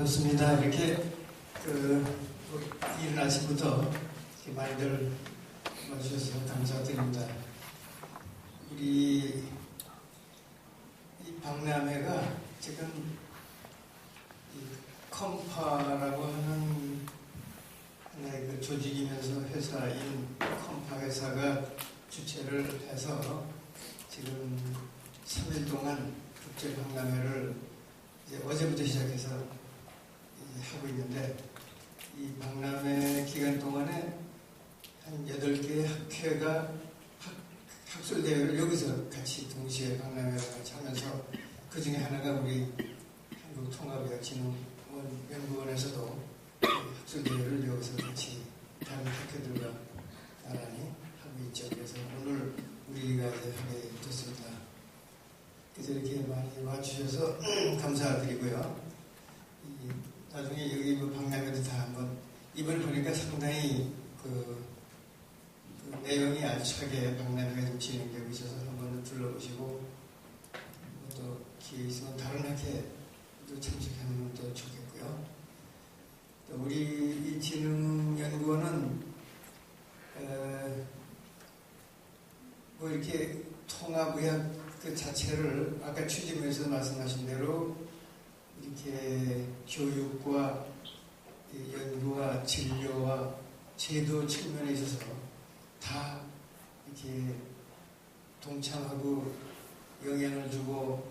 좋습니다. 이렇게 이른 아침부터 이렇게 많이들 와주셔서 감사드립니다. 우리 이 박람회가 지금 이 컴파라고 하는 하나의 그 조직이면서 회사인 컴파 회사가 주최를 해서 지금 3일 동안 국제 박람회를 이제 어제부터 시작해서 하고 있는데, 이 박람회 기간 동안에 한 8개의 학회가 학술대회를 여기서 같이 동시에 박람회를 같이 하면서, 그 중에 하나가 우리 한국통합의학진흥원 연구원에서도 학술대회를 여기서 같이 다른 학회들과 나란히 하고 있죠. 그래서 오늘 우리가 이제 하게 됐습니다. 그래서 이렇게 많이 와주셔서 감사드리고요. 나중에 여기 박람회도 다 한번, 이번에 보니까 상당히 그 내용이 알차게 박람회가 좀 진행되고 있어서 한번 둘러보시고, 또 기회 있으면 다른 학회도 참석하면 또 좋겠고요. 또 우리 이 진흥연구원은 뭐 이렇게 통합의학 그 자체를 아까 취지문에서 말씀하신 대로 이렇게 교육과 연구와 진료와 제도 측면에 있어서 다 이렇게 동참하고 영향을 주고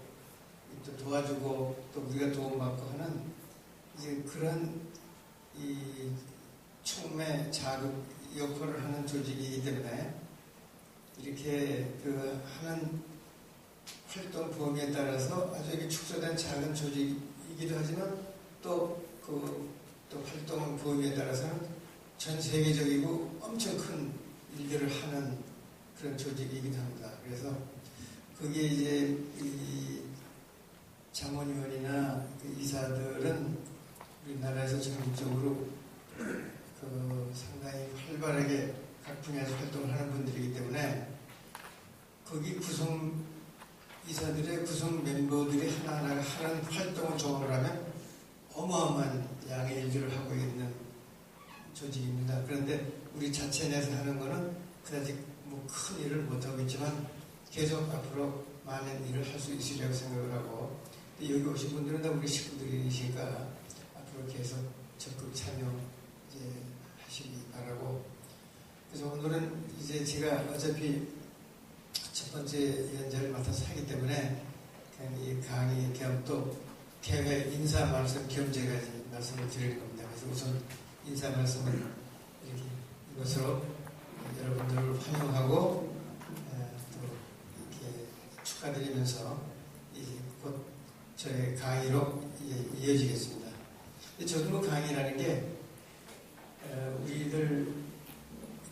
또 도와주고 또 우리가 도움받고 하는 이제 그런 이 촉매 자극 역할을 하는 조직이기 때문에, 이렇게 그 하는 활동 범위에 따라서 아주 이렇게 축소된 작은 조직이기도 하지만 또 활동 범위에 따라서는 전 세계적이고 엄청 큰 일들을 하는 그런 조직이기도 합니다. 그래서 그게 이제 이 자문위원이나 그 이사들은 우리나라에서 전국적으로 상당히 활발하게 각 분야에서 활동을 하는 분들이기 때문에, 거기 이사들의 구성 멤버들이 하나하나 하는 활동을 조합을 하면 어마어마한 양의 일들을 하고 있는 조직입니다. 그런데 우리 자체 내에서 하는 거는 그다지 뭐 큰 일을 못하고 있지만 계속 앞으로 많은 일을 할 수 있으리라고 생각을 하고, 여기 오신 분들은 다 우리 식구들이시니까 앞으로 계속 적극 참여 이제 하시기 바라고. 그래서 오늘은 이제 제가 어차피 첫 번째 연자를 맡아서 하기 때문에 그냥 이 강의 겸 또 대회 인사 말씀 겸 제가 말씀을 드리는 겁니다. 그래서 우선 인사 말씀을 이렇게 이것으로 여러분들을 환영하고 또 이렇게 축하드리면서 곧 저의 강의로 이어지겠습니다. 전무 강의라는 게 우리들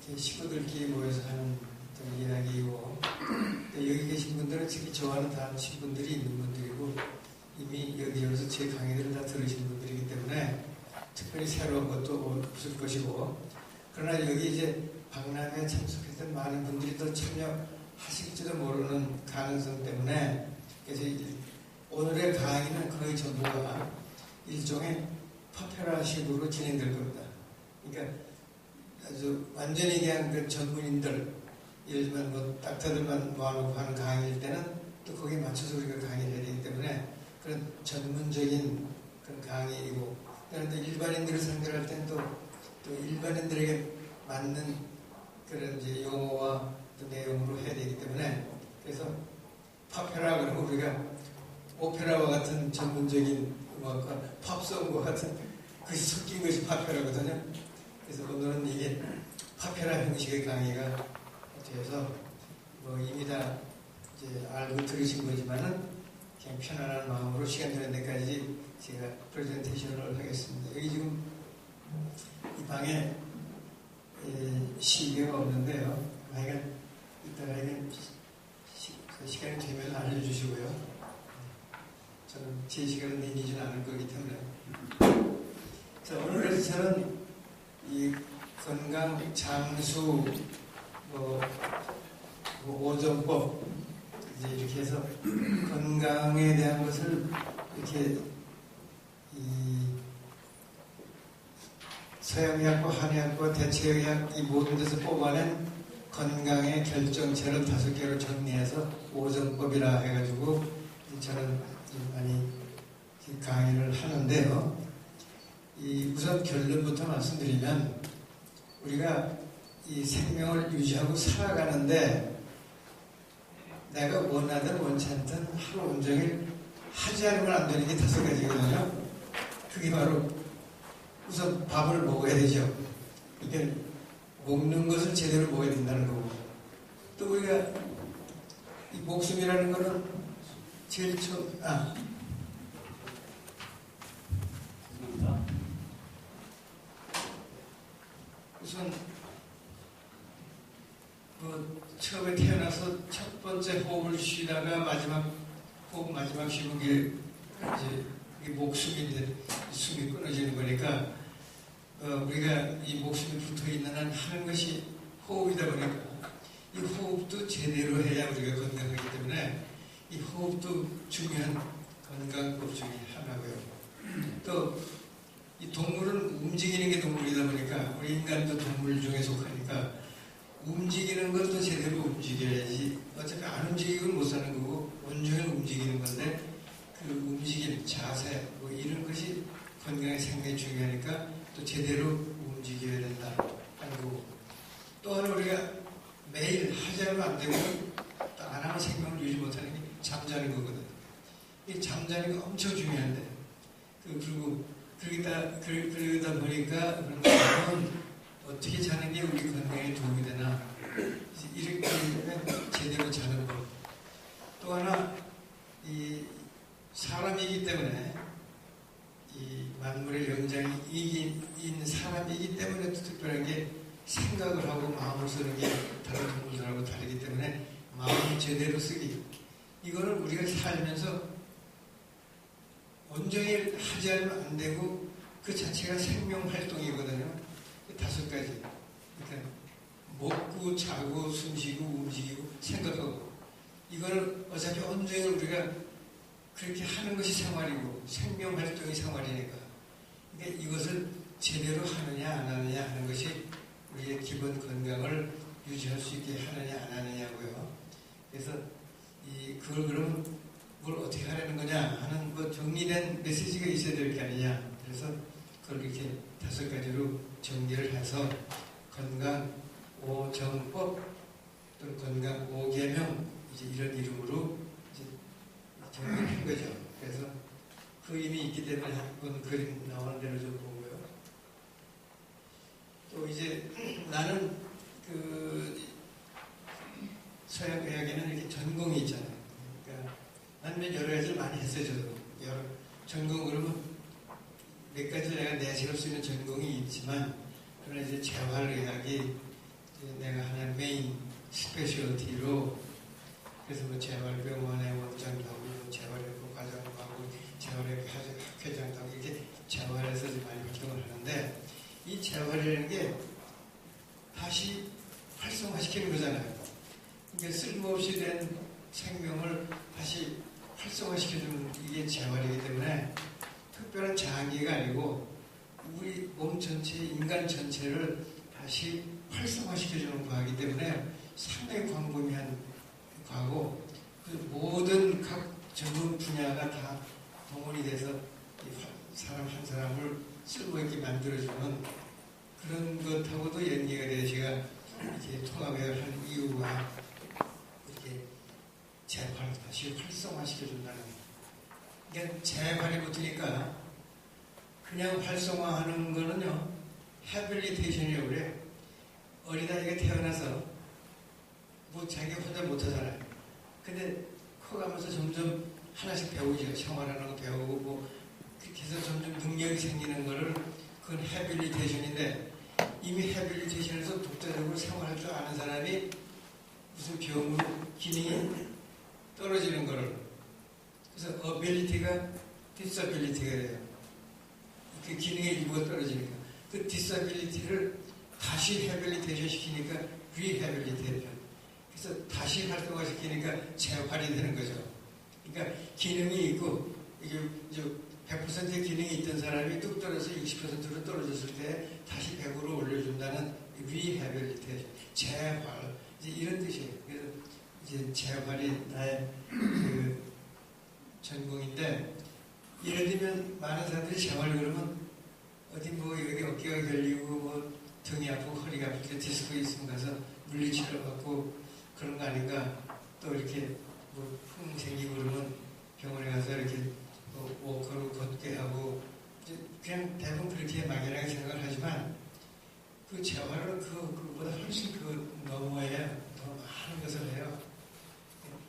이렇게 식구들끼리 모여서 하는 이야기이고, 여기 계신 분들은 특히 저와는 다른 친분들이 있는 분들이고 이미 여기 오셔서 제 강의들을 다 들으신 분들이기 때문에 특별히 새로운 것도 없을 것이고, 그러나 여기 이제 박람회에 참석했던 많은 분들이 또 참여하실지도 모르는 가능성 때문에, 그래서 오늘의 강의는 거의 전부가 일종의 파페라식으로 진행될 겁니다. 그러니까 아주 완전히 그냥 그 전문인들, 예를 들면 뭐 닥터들만 모아놓고 하는 강의일 때는 또 거기에 맞춰서 우리가 강의를 해야 되기 때문에 그런 전문적인 그런 강의이고, 그런데 일반인들을 상대로 할 때는 또 일반인들에게 맞는 그런 이제 용어와 또 내용으로 해야 되기 때문에, 그래서 파페라 그러면 우리가 오페라와 같은 전문적인 음악과 팝송과 같은 그것이 섞인 것이 파페라거든요. 그래서 오늘은 이게 파페라 형식의 강의가 되어서 뭐 이미 다 이제 알고 들으신 거지만은 그냥 편안한 마음으로 시간 되는 데까지 제가 프레젠테이션을 하겠습니다. 여기 지금 이 방에 시계가 없는데요. 하여간 이따가 시간이 되면 알려주시고요. 저는 제 시간을 내리지는 않을 거기 때문에. 자, 오늘 저는 이 건강 장수 오정법 이제 이렇게 해서 건강에 대한 것을 이렇게 서양의학과, 한의학과, 대체의학 이 모든 데서 뽑아낸 건강의 결정체를 5개로 정리해서 오정법이라 해가지고 저는 많이 강의를 하는데요. 우선 결론부터 말씀드리면 우리가 이 생명을 유지하고 살아가는데 내가 원하든 원치 않든 하루 온종일 하지 않으면 안 되는 게 5가지거든요. 그게 바로 우선 밥을 먹어야 되죠. 이게 먹는 것을 제대로 먹어야 된다는 거고, 또 우리가 이 목숨이라는 거는 제일 처음 우선 처음에 태어나서 첫 번째 호흡을 쉬다가 마지막 호흡 마지막 쉬는 게 이제 이게 목숨인데 숨이 끊어지는 거니까 우리가 이 목숨이 붙어 있는 한 하는 것이 호흡이다 보니까 이 호흡도 제대로 해야 우리가 건강하기 때문에 이 호흡도 중요한 건강법 중에 하나고요. 또 이 동물은 움직이는 게 동물이다 보니까 우리 인간도 동물 중에 속하니까 움직이는 것도 제대로 움직여야지. 어차피 안 움직이고는 못 사는 거고 온종일 움직이는 건데 그 움직임, 자세 뭐 이런 것이 건강에 상당히 중요하니까 또 제대로 움직여야 된다 하는 거고, 또 하나 우리가 매일 하지 않으면 안 되고 또 안 하면 생명을 유지 못하는 게 잠자는 거거든. 이 잠자는 거 엄청 중요한데 그리고 그러다 보니까 그러면 어떻게 자는 게 우리 건강에 도움이 되나 이렇게 되면 제대로 자는 것. 또 하나 이 사람이기 때문에 이 만물의 영장인 사람이기 때문에 또 특별한 게 생각을 하고 마음을 쓰는 게 다른 동물들하고 다르기 때문에 마음을 제대로 쓰기, 이거를 우리가 살면서 온종일 하지 않으면 안 되고 그 자체가 생명활동이거든요. 5가지. 그러니까 먹고 자고 숨쉬고 움직이고 생각하고, 이거는 어차피 온종일 우리가 그렇게 하는 것이 생활이고 생명활동이 생활이니까, 그러니까 이것을 제대로 하느냐 안 하느냐 하는 것이 우리의 기본 건강을 유지할 수 있게 하느냐 안 하느냐고요. 그래서 그걸 그러면 뭘 어떻게 하려는 거냐 하는 정리된 메시지가 있어야 될 게 아니냐. 그래서 그걸 이렇게 5가지로 정리를 해서 건강 5정법 또는 건강 5계명 이제 이런 이름으로 이제 정리를 한 거죠. 그래서 그 의미 있기 때문에 한번 그림 나오는 대로 좀 보고요. 또 이제 나는 서양 의학에는 이렇게 전공이 있잖아요. 그러니까 여러 가지를 많이 했어요. 저도 여러 전공 그러면 몇 가지를 내가 내세울 수 있는 전공이 있지만, 그러나 이제 재활의학이 내가 하는 메인 스페셜티로, 그래서 뭐 재활병원의 원장도 하고 재활의학 과장도 하고 재활의학 학회장도 하고 이렇게 재활에서 많이 활동을 하는데, 이 재활이라는 게 다시 활성화시키는 거잖아요. 그러니까 쓸모없이 된 생명을 다시 활성화시켜주는 이게 재활이기 때문에 특별한 장기가 아니고 우리 몸 전체, 인간 전체를 다시 활성화시켜주는 과학이기 때문에 상당히 광범위한 과고, 그 모든 각 전문 분야가 다 동원이 돼서 사람 한 사람을 쓸모있게 만들어주는 그런 것하고도 연계가 돼서 제가 이렇게 통합을 한 이유가 이렇게 재활을 다시 활성화시켜준다는 거예요. 그러니까 재활이 붙으니까 그냥 활성화하는 거는요, 해빌리테이션이라고 그래요. 어린아이가 태어나서 뭐 자기가 혼자 못하잖아요. 근데 커가면서 점점 하나씩 배우죠. 생활하는 거 배우고 뭐 그렇게 해서 점점 능력이 생기는 거를, 그건 해빌리테이션인데, 이미 해빌리테이션에서 독자적으로 생활할 줄 아는 사람이 무슨 병으로 기능이 떨어지는 거를, 그래서 어빌리티가 디서빌리티가 돼요. 그 기능의 일부가 떨어지니까 그 디서빌리티를 다시 해빌리테이션 시키니까 리해빌리테이션, 그래서 다시 활동화 시키니까 재활이 되는 거죠. 그러니까 기능이 있고 이게 100%의 기능이 있던 사람이 뚝 떨어져서 60%로 떨어졌을 때 다시 100으로 올려준다는 리해빌리테이션, 재활, 이제 이런 뜻이에요. 그래서 이제 재활이 나의 그 전공인데, 예를 들면 많은 사람들이 재활 그러면 어디 뭐 여기 어깨가 결리고 뭐 등이 아프고 허리가 아플 때 디스크 있으면 가서 물리치료 받고 그런 거 아닌가. 또 이렇게 뭐풍 생기고 그러면 병원에 가서 이렇게 워커로 걷게 하고, 그냥 대부분 그렇게 막연하게 생각을 하지만 그 재활은 그보다 훨씬 그 너머에 더 많은 것을 해요.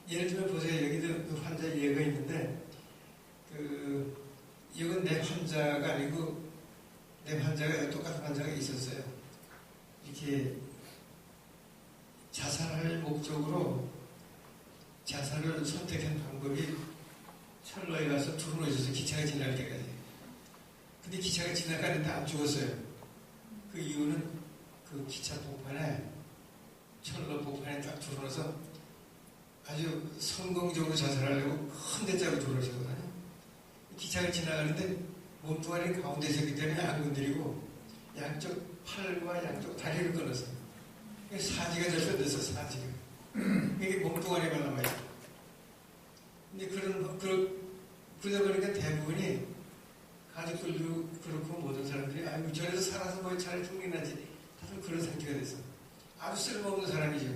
예를 들면 보세요. 여기도 그 환자 예가 있는데, 이건 내 환자가 아니고 내 환자가 똑같은 환자가 있었어요. 이렇게 자살할 목적으로 자살을 선택한 방법이 철로에 가서 두루에 있어서 기차가 지날 때까지. 근데 기차가 지나가는데 안 죽었어요. 그 이유는 그 기차 복판에, 철로 복판에 딱 두러서 아주 성공적으로 자살하려고 큰 대자로 두러지거든요. 기차가 지나가는데 몸뚱아리 가운데 있었기 때문에 안 건드리고 양쪽 팔과 양쪽 다리를 끊었어요. 사지가 절편됐어, 사지가. 이게 몸뚱아리만 남아있어요. 근데 그러다 보니까 대부분이 가족들도 그렇고 모든 사람들이 아유 저래서 살아서 뭐 차라리 죽는 나지, 다들 그런 상태가 됐어. 아주 쓸모없는 사람이죠.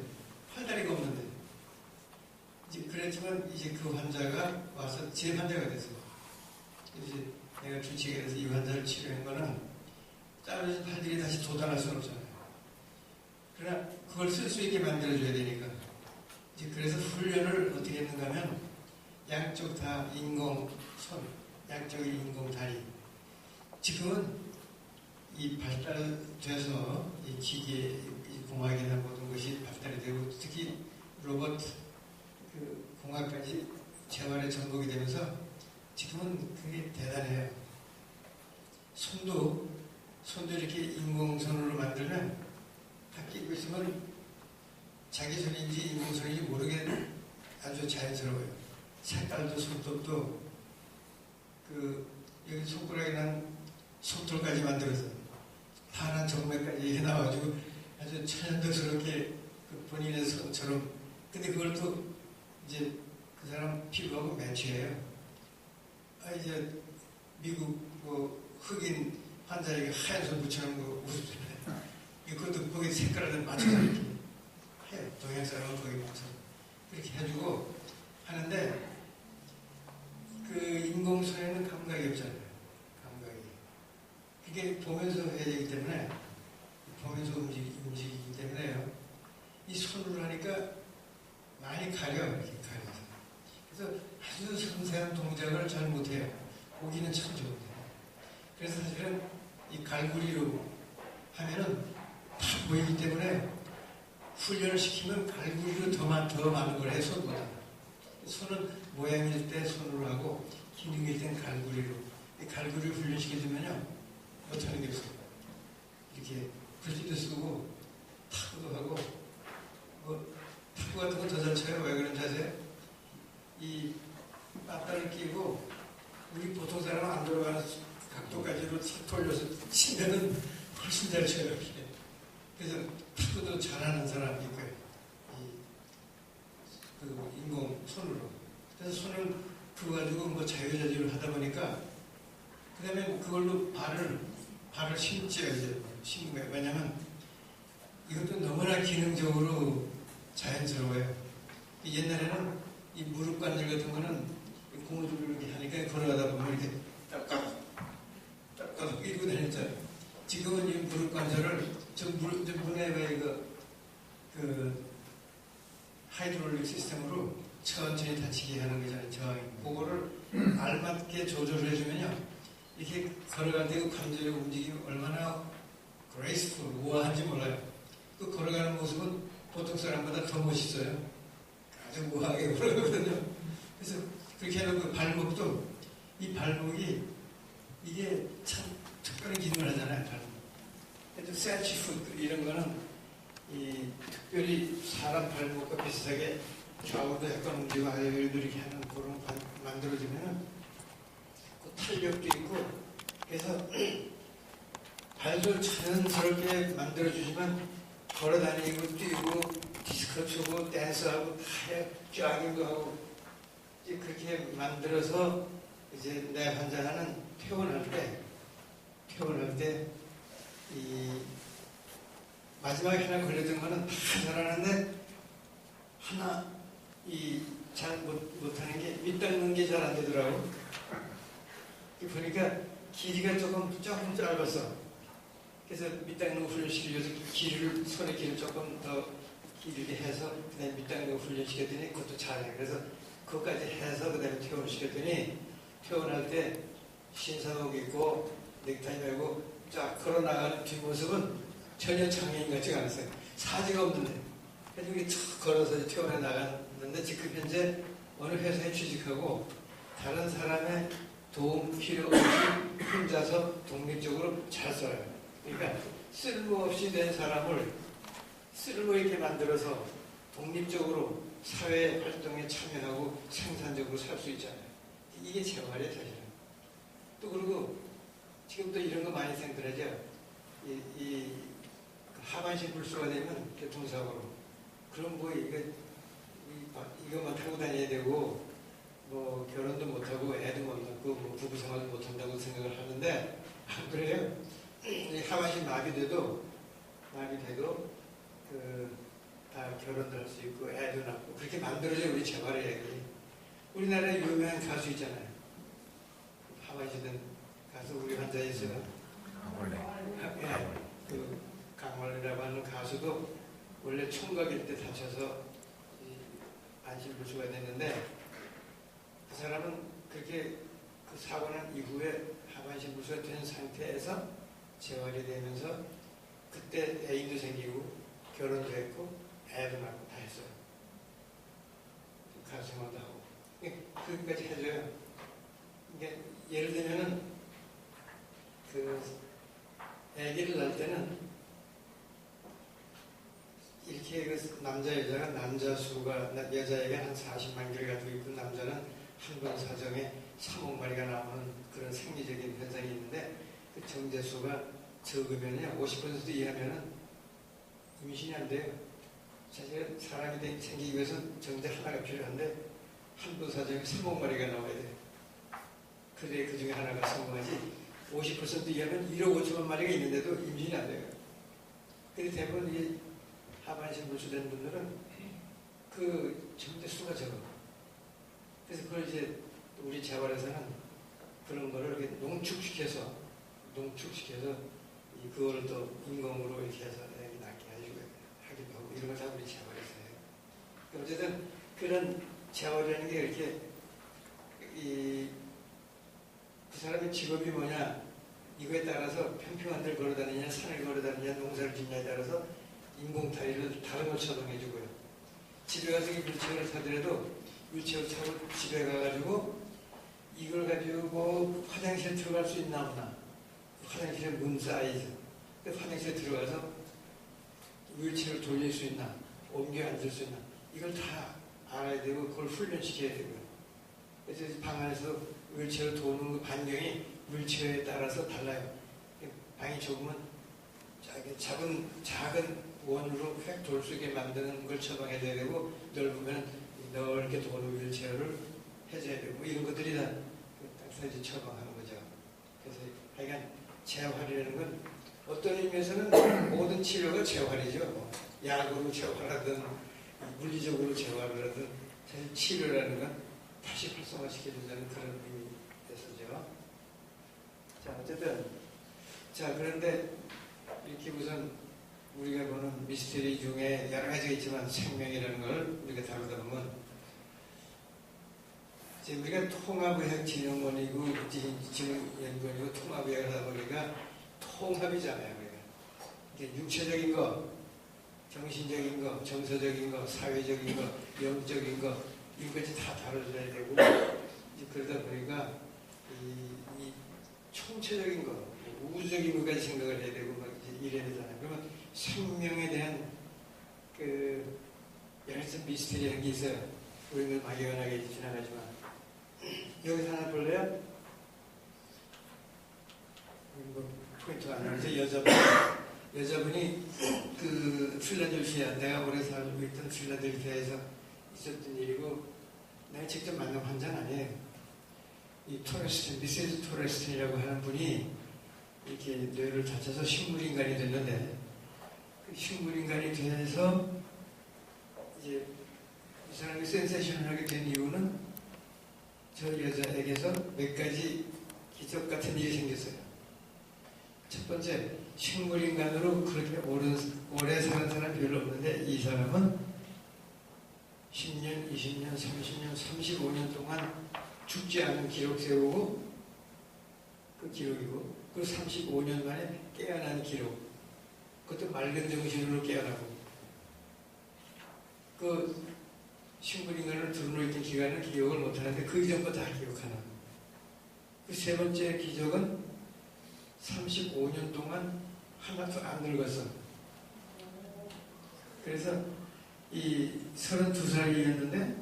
팔다리가 없는데. 이제 그랬지만 이제 그 환자가 와서 제 환자가 됐어요. 이제 내가 주치의가 돼서 이 환자를 치료한 거는 자르신 팔들이 다시 도달할 수는 없잖아요. 그러나 그걸 쓸 수 있게 만들어줘야 되니까. 이제 그래서 훈련을 어떻게 했는가 하면 양쪽 다 인공 손, 양쪽이 인공 다리. 지금은 이 발달돼서 이 기계, 이 공학이나 모든 것이 발달이 되고 특히 로봇 그 공학까지 재활에 전복이 되면서 지금은 그게 대단해요. 손도 이렇게 인공손으로 만들면 다 끼고 있으면 자기 손인지 인공손인지 모르게 아주 자연스러워요. 색깔도 손톱도 여기 손가락에 난 손톱까지 만들어서 파란 정맥까지 이렇게 나와가지고 아주 천연덕스럽게 본인의 손처럼. 근데 그걸 또 이제 그 사람 피부하고 매치해요. 이제 미국 흑인 환자에게 하얀 손 붙여놓은 거 우습잖아요. 그것도 거기 색깔을 맞춰서 이렇게 해요. 동양 사람은 거기 맞춰서 이렇게 해주고 하는데, 그 인공손에는 감각이 없잖아요. 감각이. 그게 보면서 해야 되기 때문에, 보면서 움직이기 때문에요. 이 손으로 하니까 많이 가려, 이렇게 가려서. 그래서 아주 섬세한 동작을 잘 못해요. 보기는 참 좋은데. 그래서 사실은 이 갈구리로 하면은 다 보이기 때문에 훈련을 시키면 갈구리로 더 많은 걸 해요, 손보다. 손은 모양일 때 손으로 하고 기능일 땐 갈구리로. 이 갈구리를 훈련시켜주면요, 못하는 게 없어요. 이렇게 글씨도 쓰고 타구도 하고, 타구 같은 건 더 잘 쳐요. 왜 그런지 아세요? 이 빠따를 끼고 우리 보통 사람은 안 들어가는 각도까지로 탁 돌려서 치면은 훨씬 잘 쳐요. 이렇게. 그래서 타구도 잘하는 사람이 있고요. 그 인공 손으로. 그래서 손을 그거 가지고 뭐 자유자재로 하다 보니까, 그 다음에 그걸로 발을 심지어 이제 심는 거예요. 왜냐면 이것도 너무나 기능적으로 자연스러워요. 옛날에는 이 무릎 관절 같은 거는 고무줄을 이렇게 하니까 걸어가다 보면 이렇게 딱딱 이러고 다녔잖아요. 지금은 이 무릎 관절을 문에 왜 그 하이드롤릭 시스템으로 천천히 닫히게 하는 거잖아요. 저항이. 그거를 알맞게 조절을 해주면요, 이렇게 걸어갈 때 그 관절의 움직임이 얼마나 그레이스풀, 우아한지 몰라요. 그 걸어가는 모습은 보통 사람보다 더 멋있어요. 아주 우아하게 걸어가거든요. 그래서 그렇게 해놓고 발목도, 이 발목이 이게 참 특별한 기능을 하잖아요. 발목. 그래도 센치풋 이런 거는 이 특별히 사람 발목과 비슷하게 좌우도 약간 움직이고 아래로 이렇게 하는 그런 만들어지면은 그 탄력도 있고, 그래서 발도 자연스럽게 만들어주지만 걸어다니고 뛰고 디스코 추고 댄스하고 쫙잉도 하고 이제 그렇게 만들어서 이제 내 환자는 퇴원할 때 이 마지막에 하나 걸려든 거는 다 잘하는데 하나 이 잘 못하는 게 밑닦는 게 잘 안 되더라고. 보니까 길이가 조금 짧았어. 그래서 밑닦는 거 훈련시키기 위해서 손의 길을 조금 더 길게 해서 그다음에 밑닦는 거 훈련시켰더니 그것도 잘해. 그래서 그것까지 해서 그다음에 퇴원을 시켰더니 퇴원할 때 신사복 입고 넥타이 메고 쫙 걸어나가는 뒷모습은 전혀 장애인 같지가 않았어요. 사지가 없는데. 그래서 이렇게 쭉 걸어서 퇴원해 나갔는데 지금 현재 어느 회사에 취직하고 다른 사람의 도움 필요 없이 혼자서 독립적으로 잘 살아요. 그러니까 쓸모없이 된 사람을 쓸모 있게 만들어서 독립적으로 사회 활동에 참여하고 생산적으로 살 수 있잖아요. 이게 재활이에요, 사실은. 또 그리고 지금도 이런 거 많이 생각하죠. 하반신 불수가 되면 교통사고로. 그럼 뭐 이거만 타고 다녀야 되고 뭐 결혼도 못하고 애도 못 낳고 뭐 부부생활도 못한다고 생각을 하는데 안 그래요. 하반신 마비돼도 다 결혼도 할 수 있고 애도 낳고 그렇게 만들어져요. 우리 재활의 얘기. 우리나라에 유명한 가수 있잖아요. 하반신은 가수 우리 환자에 있어요. 강원래라고 하는 가수도 원래 총각일 때 다쳐서 안심불수가 됐는데 그 사람은 그렇게 그 사고 난 이후에 하반신불수가 된 상태에서 재활이 되면서 그때 애인도 생기고 결혼도 했고 애도 낳고 다 했어요. 가수 생활도 하고 그것까지 해줘요. 그러니까 예를 들면은 그 아기를 낳을 때는 이렇게 그 남자 여자가 남자 수가 여자에게 한 40만 개를 가지고 있고 남자는 한 번 사정에 3억 마리가 나오는 그런 생리적인 현상이 있는데 그 정제수가 적으면요 50% 이하면은 임신이 안 돼요. 사실 사람이 생기기 위해서는 정제 하나가 필요한데 한 번 사정에 3억 마리가 나와야 돼요. 그래 그 중에 하나가 성공하지 50% 이하면 1억 5천만 마리가 있는데도 임신이 안 돼요. 근데 대부분 이 하반신 불수된 분들은 그 정제수가 적어. 그래서 그걸 이제 우리 재활에서는 그런 거를 이렇게 농축시켜서 그거를 또 인공으로 이렇게 해서 애기 낳게 해주고 하기도 하고 이런 걸 다 우리 재활에서 해요. 어쨌든 그런 재활이라는 게 이렇게 그 사람의 직업이 뭐냐 이거에 따라서 평평한 데를 걸어다니냐 산을 걸어다니냐 농사를 짓냐에 따라서 인공다리를 다른 걸 처방해주고요. 집에 가서 휠체어를 사더라도 휠체어 타고 집에 가가지고 이걸 가지고 뭐 화장실에 들어갈 수 있나 없나 화장실의 문 사이즈 화장실에 들어가서 휠체어를 돌릴 수 있나 옮겨 앉을 수 있나 이걸 다 알아야 되고 그걸 훈련시켜야 되고요. 그래서 방 안에서 휠체어를 도는 그 반경이 휠체어에 따라서 달라요. 방이 좁으면 작은 원으로 획 돌 수 있게 만드는 걸 처방해야 되고 넓으면 넓게 도는 휠체어를 해줘야 되고 이런 것들이 다 딱사지 처방하는 거죠. 그래서 하여간 재활이라는 건 어떤 의미에서는 모든 치료가 재활이죠. 약으로 재활하든 물리적으로 재활을 하든 사실 치료라는 건 다시 활성화시켜준다는 그런 의미에서죠. 자 어쨌든 그런데 이렇게 우선 우리가 보는 미스터리 중에 여러 가지가 있지만 생명이라는 걸 우리가 다루다 보면 이제 우리가 통합의학진흥원이고 진흥연구원이고 통합의학을 하다 보니까 통합이잖아요. 우리가 이게 육체적인 거, 정신적인 거, 정서적인 거, 사회적인 거, 영적인 거 이것까지 다 다뤄줘야 되고 이제 그러다 보니까 이 총체적인 거, 우주적인 것까지 생각을 해야 되고 막 이래야 되잖아요. 그러면 생명에 대한 그 여러 가지 미스터리한 게 있어요. 우리는 막연하게 지나가지만 여기서 하나 볼래요? 만나서 여자분이 그 필라델피아, 내가 오래 살고 있던 필라델피아에서 있었던 일이고, 내가 직접 만난 환자는 아니에요. 이 토레스틴, 미세스 토레스틴이라고 하는 분이 이렇게 뇌를 다쳐서 식물인간이 됐는데, 그 식물인간이 돼서 이제 이 사람이 센세이션하게 된 이유는 저 여자에게서 몇 가지 기적 같은 일이 생겼어요. 첫 번째, 식물인간으로 그렇게 오래 사는 사람이 별로 없는데 이 사람은 10년, 20년, 30년, 35년 동안 죽지 않은 기록 세우고 그 기록이고 그 35년 만에 깨어난 기록, 그것도 맑은 정신으로 깨어나고 그 식물인간을 두루누있던 기간은 기억을 못하는데 그 이전부터 다 기억하는. 그 세 번째 기적은 35년 동안 하나도 안 늙었어. 그래서 이 32살이었는데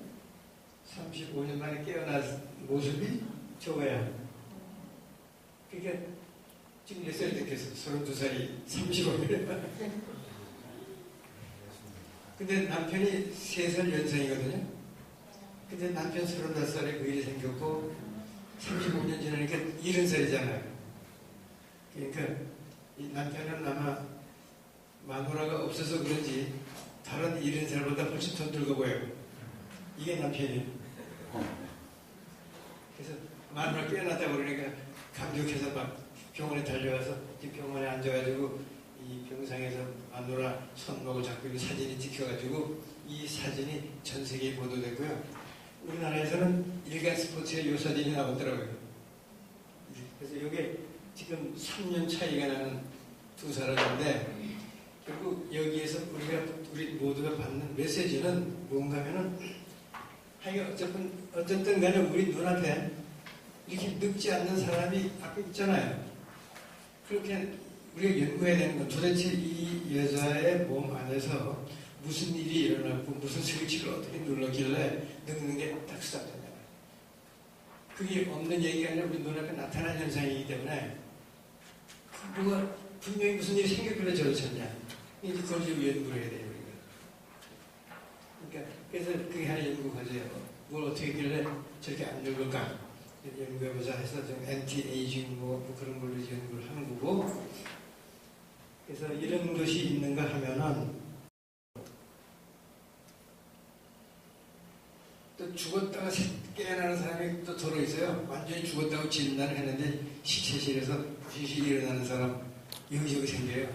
35년 만에 깨어난 모습이 저거야. 그러니까 지금 몇 살이 됐겠어? 32살이 35년 만에. 근데 남편이 3살 연상이거든요. 근데 남편 35살에 그 일이 생겼고 35년 지나니까 70살이잖아요. 그러니까 이 남편은 아마 마누라가 없어서 그런지 다른 70살보다 훨씬 더 늙어 보여요. 이게 남편이에요. 그래서 마누라 깨어났다고 그러니까 감격해서 막 병원에 달려와서 병원에 앉아가지고 이 병상에서 마누라 손목을 잡고 이 사진이 찍혀가지고 이 사진이 전 세계에 보도되고요. 우리나라에서는 일간 스포츠에 이 사진이 나오더라고요. 그래서 이게 지금 3년 차이가 나는 두 사람인데 결국 여기에서 우리 모두가 받는 메시지는 뭔가 하면은 어쨌든 간에 우리 눈앞에 이렇게 늙지 않는 사람이 앞에 있잖아요. 그렇게 우리가 연구해야 되는 건 도대체 이 여자의 몸 안에서 무슨 일이 일어났고 무슨 스위치를 어떻게 눌렀길래 늙는 게 딱 스탑된다. 그게 없는 얘기가 아니라 우리 눈앞에 나타난 현상이기 때문에 뭐가 분명히 무슨 일이 생겼길래 저러셨냐. 이제 그걸 좀 연구를 해야 돼요. 우리가. 그러니까 그래서 그게 하나 연구 과제예요. 뭘 어떻게 했길래 저렇게 안 늙을까 연구해보자 해서 좀 엔티-에이징 뭐 그런 걸로 연구를 하는 거고. 그래서 이런 것이 있는가 하면은 또 죽었다가 깨어나는 사람이 또 더러 있어요. 완전히 죽었다고 진단을 했는데 시체실에서 부시시 일어나는 사람 여기저기 생겨요.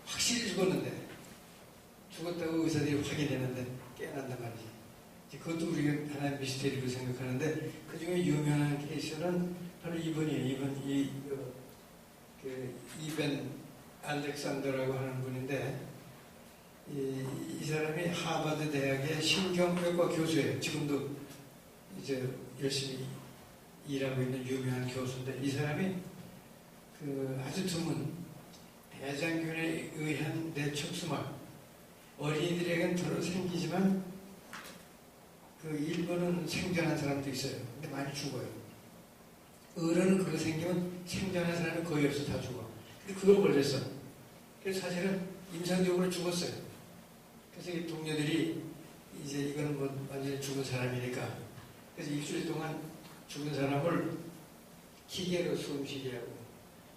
확실히 죽었는데 죽었다고 의사들이 확인했는데 깨어난단 말이지. 그것도 우리가 하나의 미스테리로 생각하는데 그 중에 유명한 케이스는 바로 이분이에요. 이벤 알렉산더라고 하는 분인데 이 사람이 하버드 대학의 신경외과 교수예요. 지금도 이제 열심히 일하고 있는 유명한 교수인데 이 사람이 그 아주 드문 대장균에 의한 뇌척수막 어린이들에게는 덜어 생기지만 그 일부는 생존한 사람도 있어요. 근데 많이 죽어요. 어른은 그거 생기면 생존한 사람이 거의 없어. 다 죽어. 근데 그걸 걸렸어. 그래서 사실은 임상적으로 죽었어요. 그래서 이 동료들이 이제 이거는 뭐 완전히 죽은 사람이니까 그래서 일주일 동안 죽은 사람을 기계로 숨쉬게 하고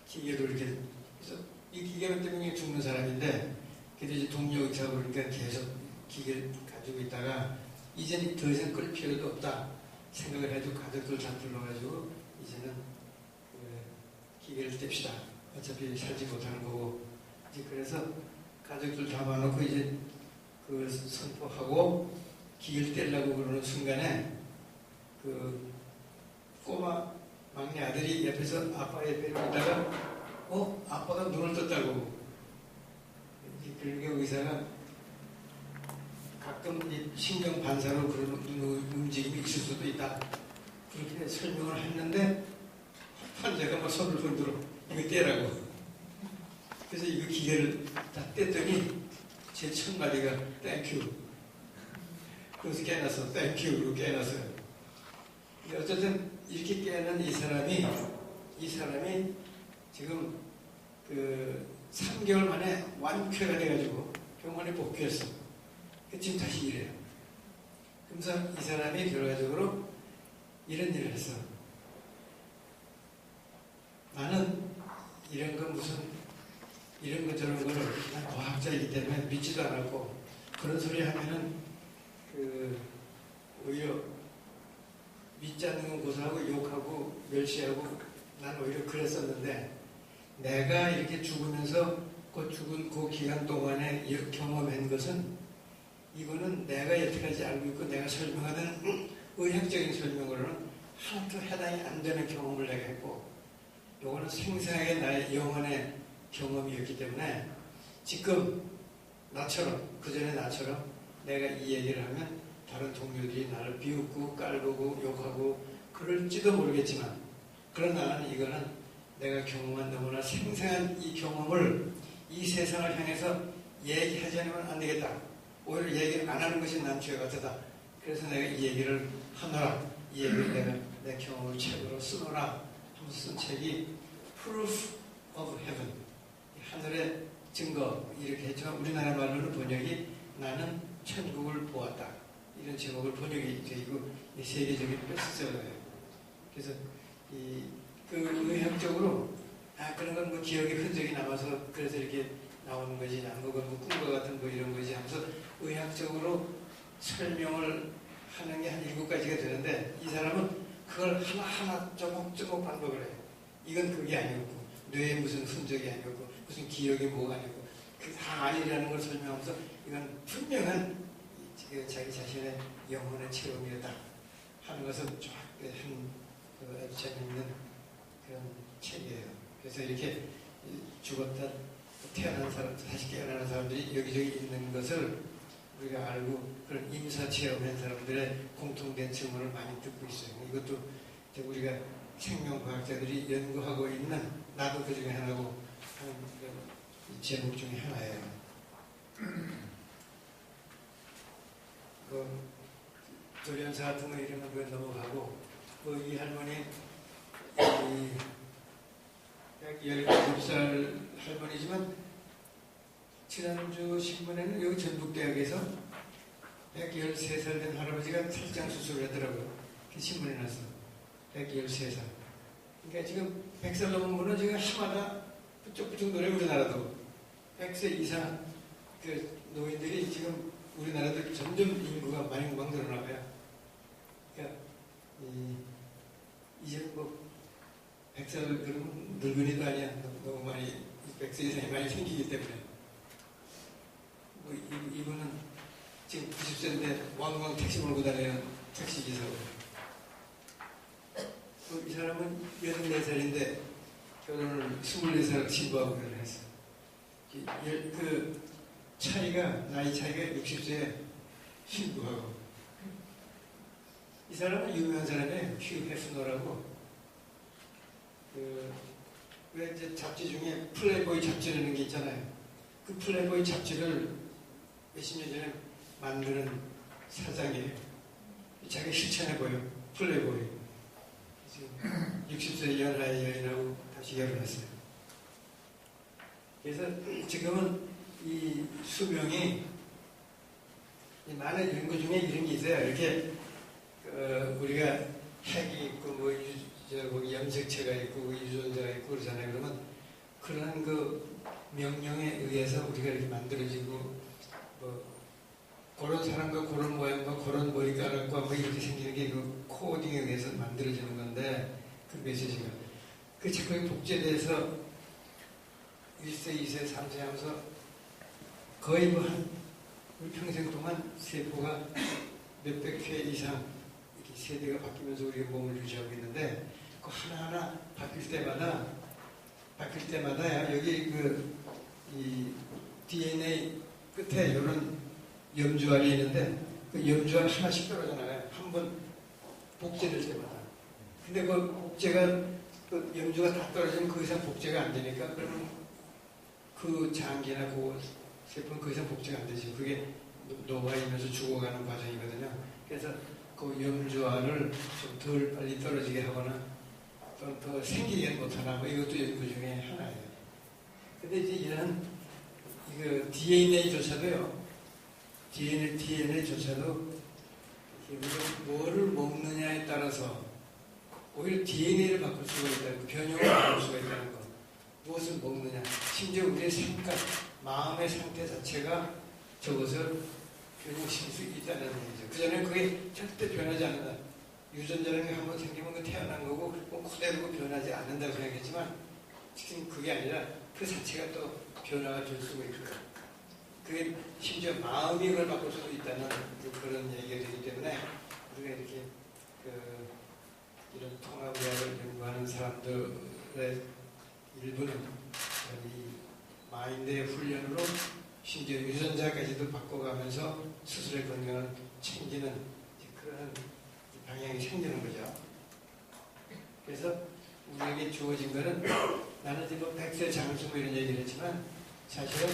기계로 이렇게 그래서 이 기계 때문에 죽는 사람인데 그래도 이제 동료 의사가 그러니까 계속 기계를 가지고 있다가 이제는 더 이상 끌 필요도 없다 생각을 해도 가족들 다 불러가지고 이제는 기계를 뗍시다. 어차피 살지 못하는 거고 이제 그래서 가족들 다 봐놓고 이제 그 선포하고 기계를 떼려고 그러는 순간에 그 꼬마 막내 아들이 옆에서 아빠 옆에 있다가 아빠가 눈을 떴다고. 그러니까 의사가 가끔 이 신경 반사로 그런 움직임이 있을 수도 있다. 그렇게 설명을 했는데 환자가 막 손을 흔들어 이거 떼라고. 그래서 이거 기계를 다 뗐더니 제 첫 마디가 땡큐. 그래서 깨어났어. 땡큐로 깨어났어요. 어쨌든 이렇게 깨어난 이 사람이 지금 그 3개월 만에 완쾌가 돼가지고 병원에 복귀했어. 지금 다시 일해요. 그래서 이 사람이 결과적으로 이런 일을 했어. 나는 이런 거 무슨 이런 거 저런 거를 난 과학자이기 때문에 믿지도 않았고 그런 소리 하면은 오히려 믿지 않는 건 고소하고 욕하고 멸시하고 난 오히려 그랬었는데 내가 이렇게 죽으면서 그 죽은 그 기간 동안에 경험한 것은 이거는 내가 여태까지 알고 있고 내가 설명하는 의학적인 설명으로는 하나도 해당이 안 되는 경험을 내가 했고 이거는 생생하게 나의 영혼의 경험이었기 때문에 지금 나처럼 그전에 나처럼 내가 이 얘기를 하면 다른 동료들이 나를 비웃고 깔보고 욕하고 그럴지도 모르겠지만 그러나 이거는 내가 경험한 너무나 생생한 이 경험을 이 세상을 향해서 얘기하지 않으면 안 되겠다. 오히려 얘기를 안 하는 것이 난 죄 같다. 그래서 내가 이 얘기를 하노라. 이 얘기를 내가 내 경험을 책으로 쓰노라 하면서 쓴 책이 Proof of Heaven. 하늘의 증거 이렇게 했지만 우리나라 말로는 번역이 나는 천국을 보았다. 이런 제목을 번역이 되고 세계적인 베스트셀러예요. 그래서 그 의학적으로 그런 건 뭐 기억의 흔적이 남아서 그래서 이렇게 나오는 거지 뭐가 뭐 꿈과 같은 뭐 이런 거지 하면서 의학적으로 설명을 하는 게 한 7가지가 되는데 이 사람은 그걸 하나하나 조목조목 반복을 해요. 이건 그게 아니었고 뇌에 무슨 흔적이 아니었고 무슨 기억이 뭐가 아니고 그 다 아니라는 걸 설명하면서 이건 분명한 자기 자신의 영혼의 체험이었다 하는 것을 쫙 한 아주 재미있는 그런 책이에요. 그래서 이렇게 죽었다 태어난 사람, 다시 깨어나는 사람들이 여기저기 있는 것을 우리가 알고 그런 임사 체험한 사람들의 공통된 증언을 많이 듣고 있어요. 이것도 우리가 생명과학자들이 연구하고 있는 나도 그 중에 하나고 하는 제목 중에 하나예요. 조련사 같은 거 이런 거 넘어가고 이 할머니 17살 할머니지만 지난주 신문에는 여기 전북대학에서 113살 된 할아버지가 탈장 수술을 했더라고요. 그 신문에 났어. 113살. 그러니까 지금 100살 넘은 분은 지금 해마다 부쩍부쩍 노래 우리나라도 100세 이상 그 노인들이 지금 우리나라도 점점 인구가 많이 늘어나고요. 그러니까 이제 뭐 100살 그러면 늙은이도 아니야. 너무 많이 100세 이상이 많이 생기기 때문에 뭐 이분은 지금 90세인데 왕왕 택시 몰고 다니는 택시기사고 이 사람은 84살인데 결혼을 24살 신부하고 결혼했어. 그 차이가 나이 차이가 60세에 신부하고 이 사람은 유명한 사람이에요. 휴 헤프너라고 왜 이제 잡지 중에 플레이보이 잡지라는 게 있잖아요. 그 플레이보이 잡지를 몇십 년 전에 만드는 사장이에요. 자기 실천해 보여. 플레이보이. 지금 60세 연하의 여인하고 다시 결혼했어요. 그래서 지금은 이 수명이 많은 연구 중에 이런 게 있어요. 이렇게 우리가 핵이 있고 거기 염색체가 있고 유전자가 있고 그러잖아요. 그러면 그런 그 명령에 의해서 우리가 이렇게 만들어지고 그런 사람과 그런 모양과 그런 머리카락과 이렇게 생기는 게 그 코딩에 의해서 만들어지는 건데 그 메시지가 그 자꾸 복제돼서 1세, 2세, 3세 하면서 거의 우리 평생 동안 세포가 몇백 회 이상 이렇게 세대가 바뀌면서 우리가 몸을 유지하고 있는데 그 하나하나 바뀔 때마다 여기 이 DNA 끝에 이런 염주알이 있는데 그 염주알 하나씩 떨어져 나가요. 한 번 복제될 때마다. 근데 그 복제가 그 염주가 다 떨어지면 그 이상 복제가 안 되니까 그러면 그 장기나 그 세포는 그 이상 복제가 안 되지. 그게 녹아이면서 죽어가는 과정이거든요. 그래서 그 염주알을 좀 덜 빨리 떨어지게 하거나 더 생기게 못하나 이것도 연구 중에 하나예요. 근데 이제 이런 그 DNA조차도요. DNA조차도 우리가 뭐를 먹느냐에 따라서 오히려 DNA를 바꿀 수가 있다는 거, 변형을 바꿀 수가 있다는 거. 무엇을 먹느냐. 심지어 우리의 생각, 마음의 상태 자체가 저것을 변형시킬 수 있다는 얘기죠. 그전에 그게 절대 변하지 않는다. 유전자라는 게 한번 생기면 그 태어난 거고 그대로 변하지 않는다고 생각했지만 지금 그게 아니라 그 자체가 또 변화가 될 수가 있고요. 그게 심지어 마음이 그걸 바꿀 수도 있다는 그런 얘기가 되기 때문에 우리가 이렇게 이런 통합의학을 연구하는 사람들의 일부는 이 마인드의 훈련으로 심지어 유전자까지도 바꿔가면서 스스로의 건강을 챙기는 그런 방향이 생기는 거죠. 그래서 우리에게 주어진 거는 나는 지금 100세 장수 뭐 이런 얘기를 했지만 사실은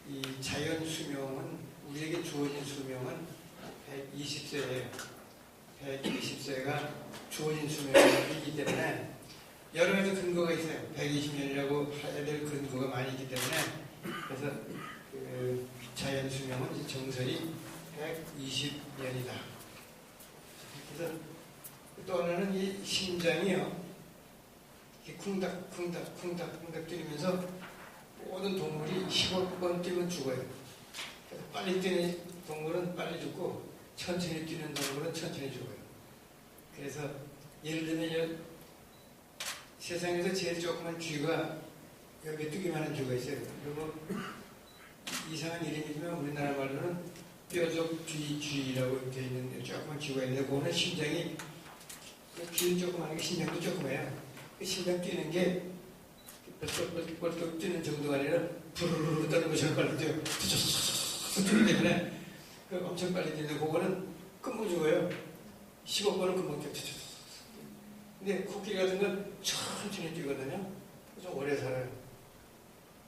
이 자연 수명은 우리에게 주어진 수명은 120세예요. 120세가 주어진 수명이기 때문에 여러 가지 근거가 있어요. 120년이라고 해야 될 근거가 많이 있기 때문에 그래서 그 자연 수명은 정설이 120년이다. 그래서 또 하나는 이 심장이요. 쿵닥쿵닥 뛰면서 모든 동물이 10억 번 뛰면 죽어요. 그래서 빨리 뛰는 동물은 빨리 죽고 천천히 뛰는 동물은 천천히 죽어요. 그래서 예를 들면 세상에서 제일 조그만 쥐가 여기 뜨기만 한 쥐가 있어요. 그리고 이상한 이름이지만 우리나라 말로는 뼈족 쥐라고 되어 있는 조그만 쥐가 있는데 그거는 심장이 쥐는 조그만 게 심장도 조그매요. 그 심장 뛰는 게 벌떡 뛰는 정도가 아니라 부르르르 떠는 것처럼 빨리 뛰어요. 뛰기 때문에 엄청 빨리 뛰는데 그거는 금방 죽어요. 10억 번은 금방 뛰어. 근데 코끼리 같은 건 천천히 뛰거든요. 좀 오래 살아요.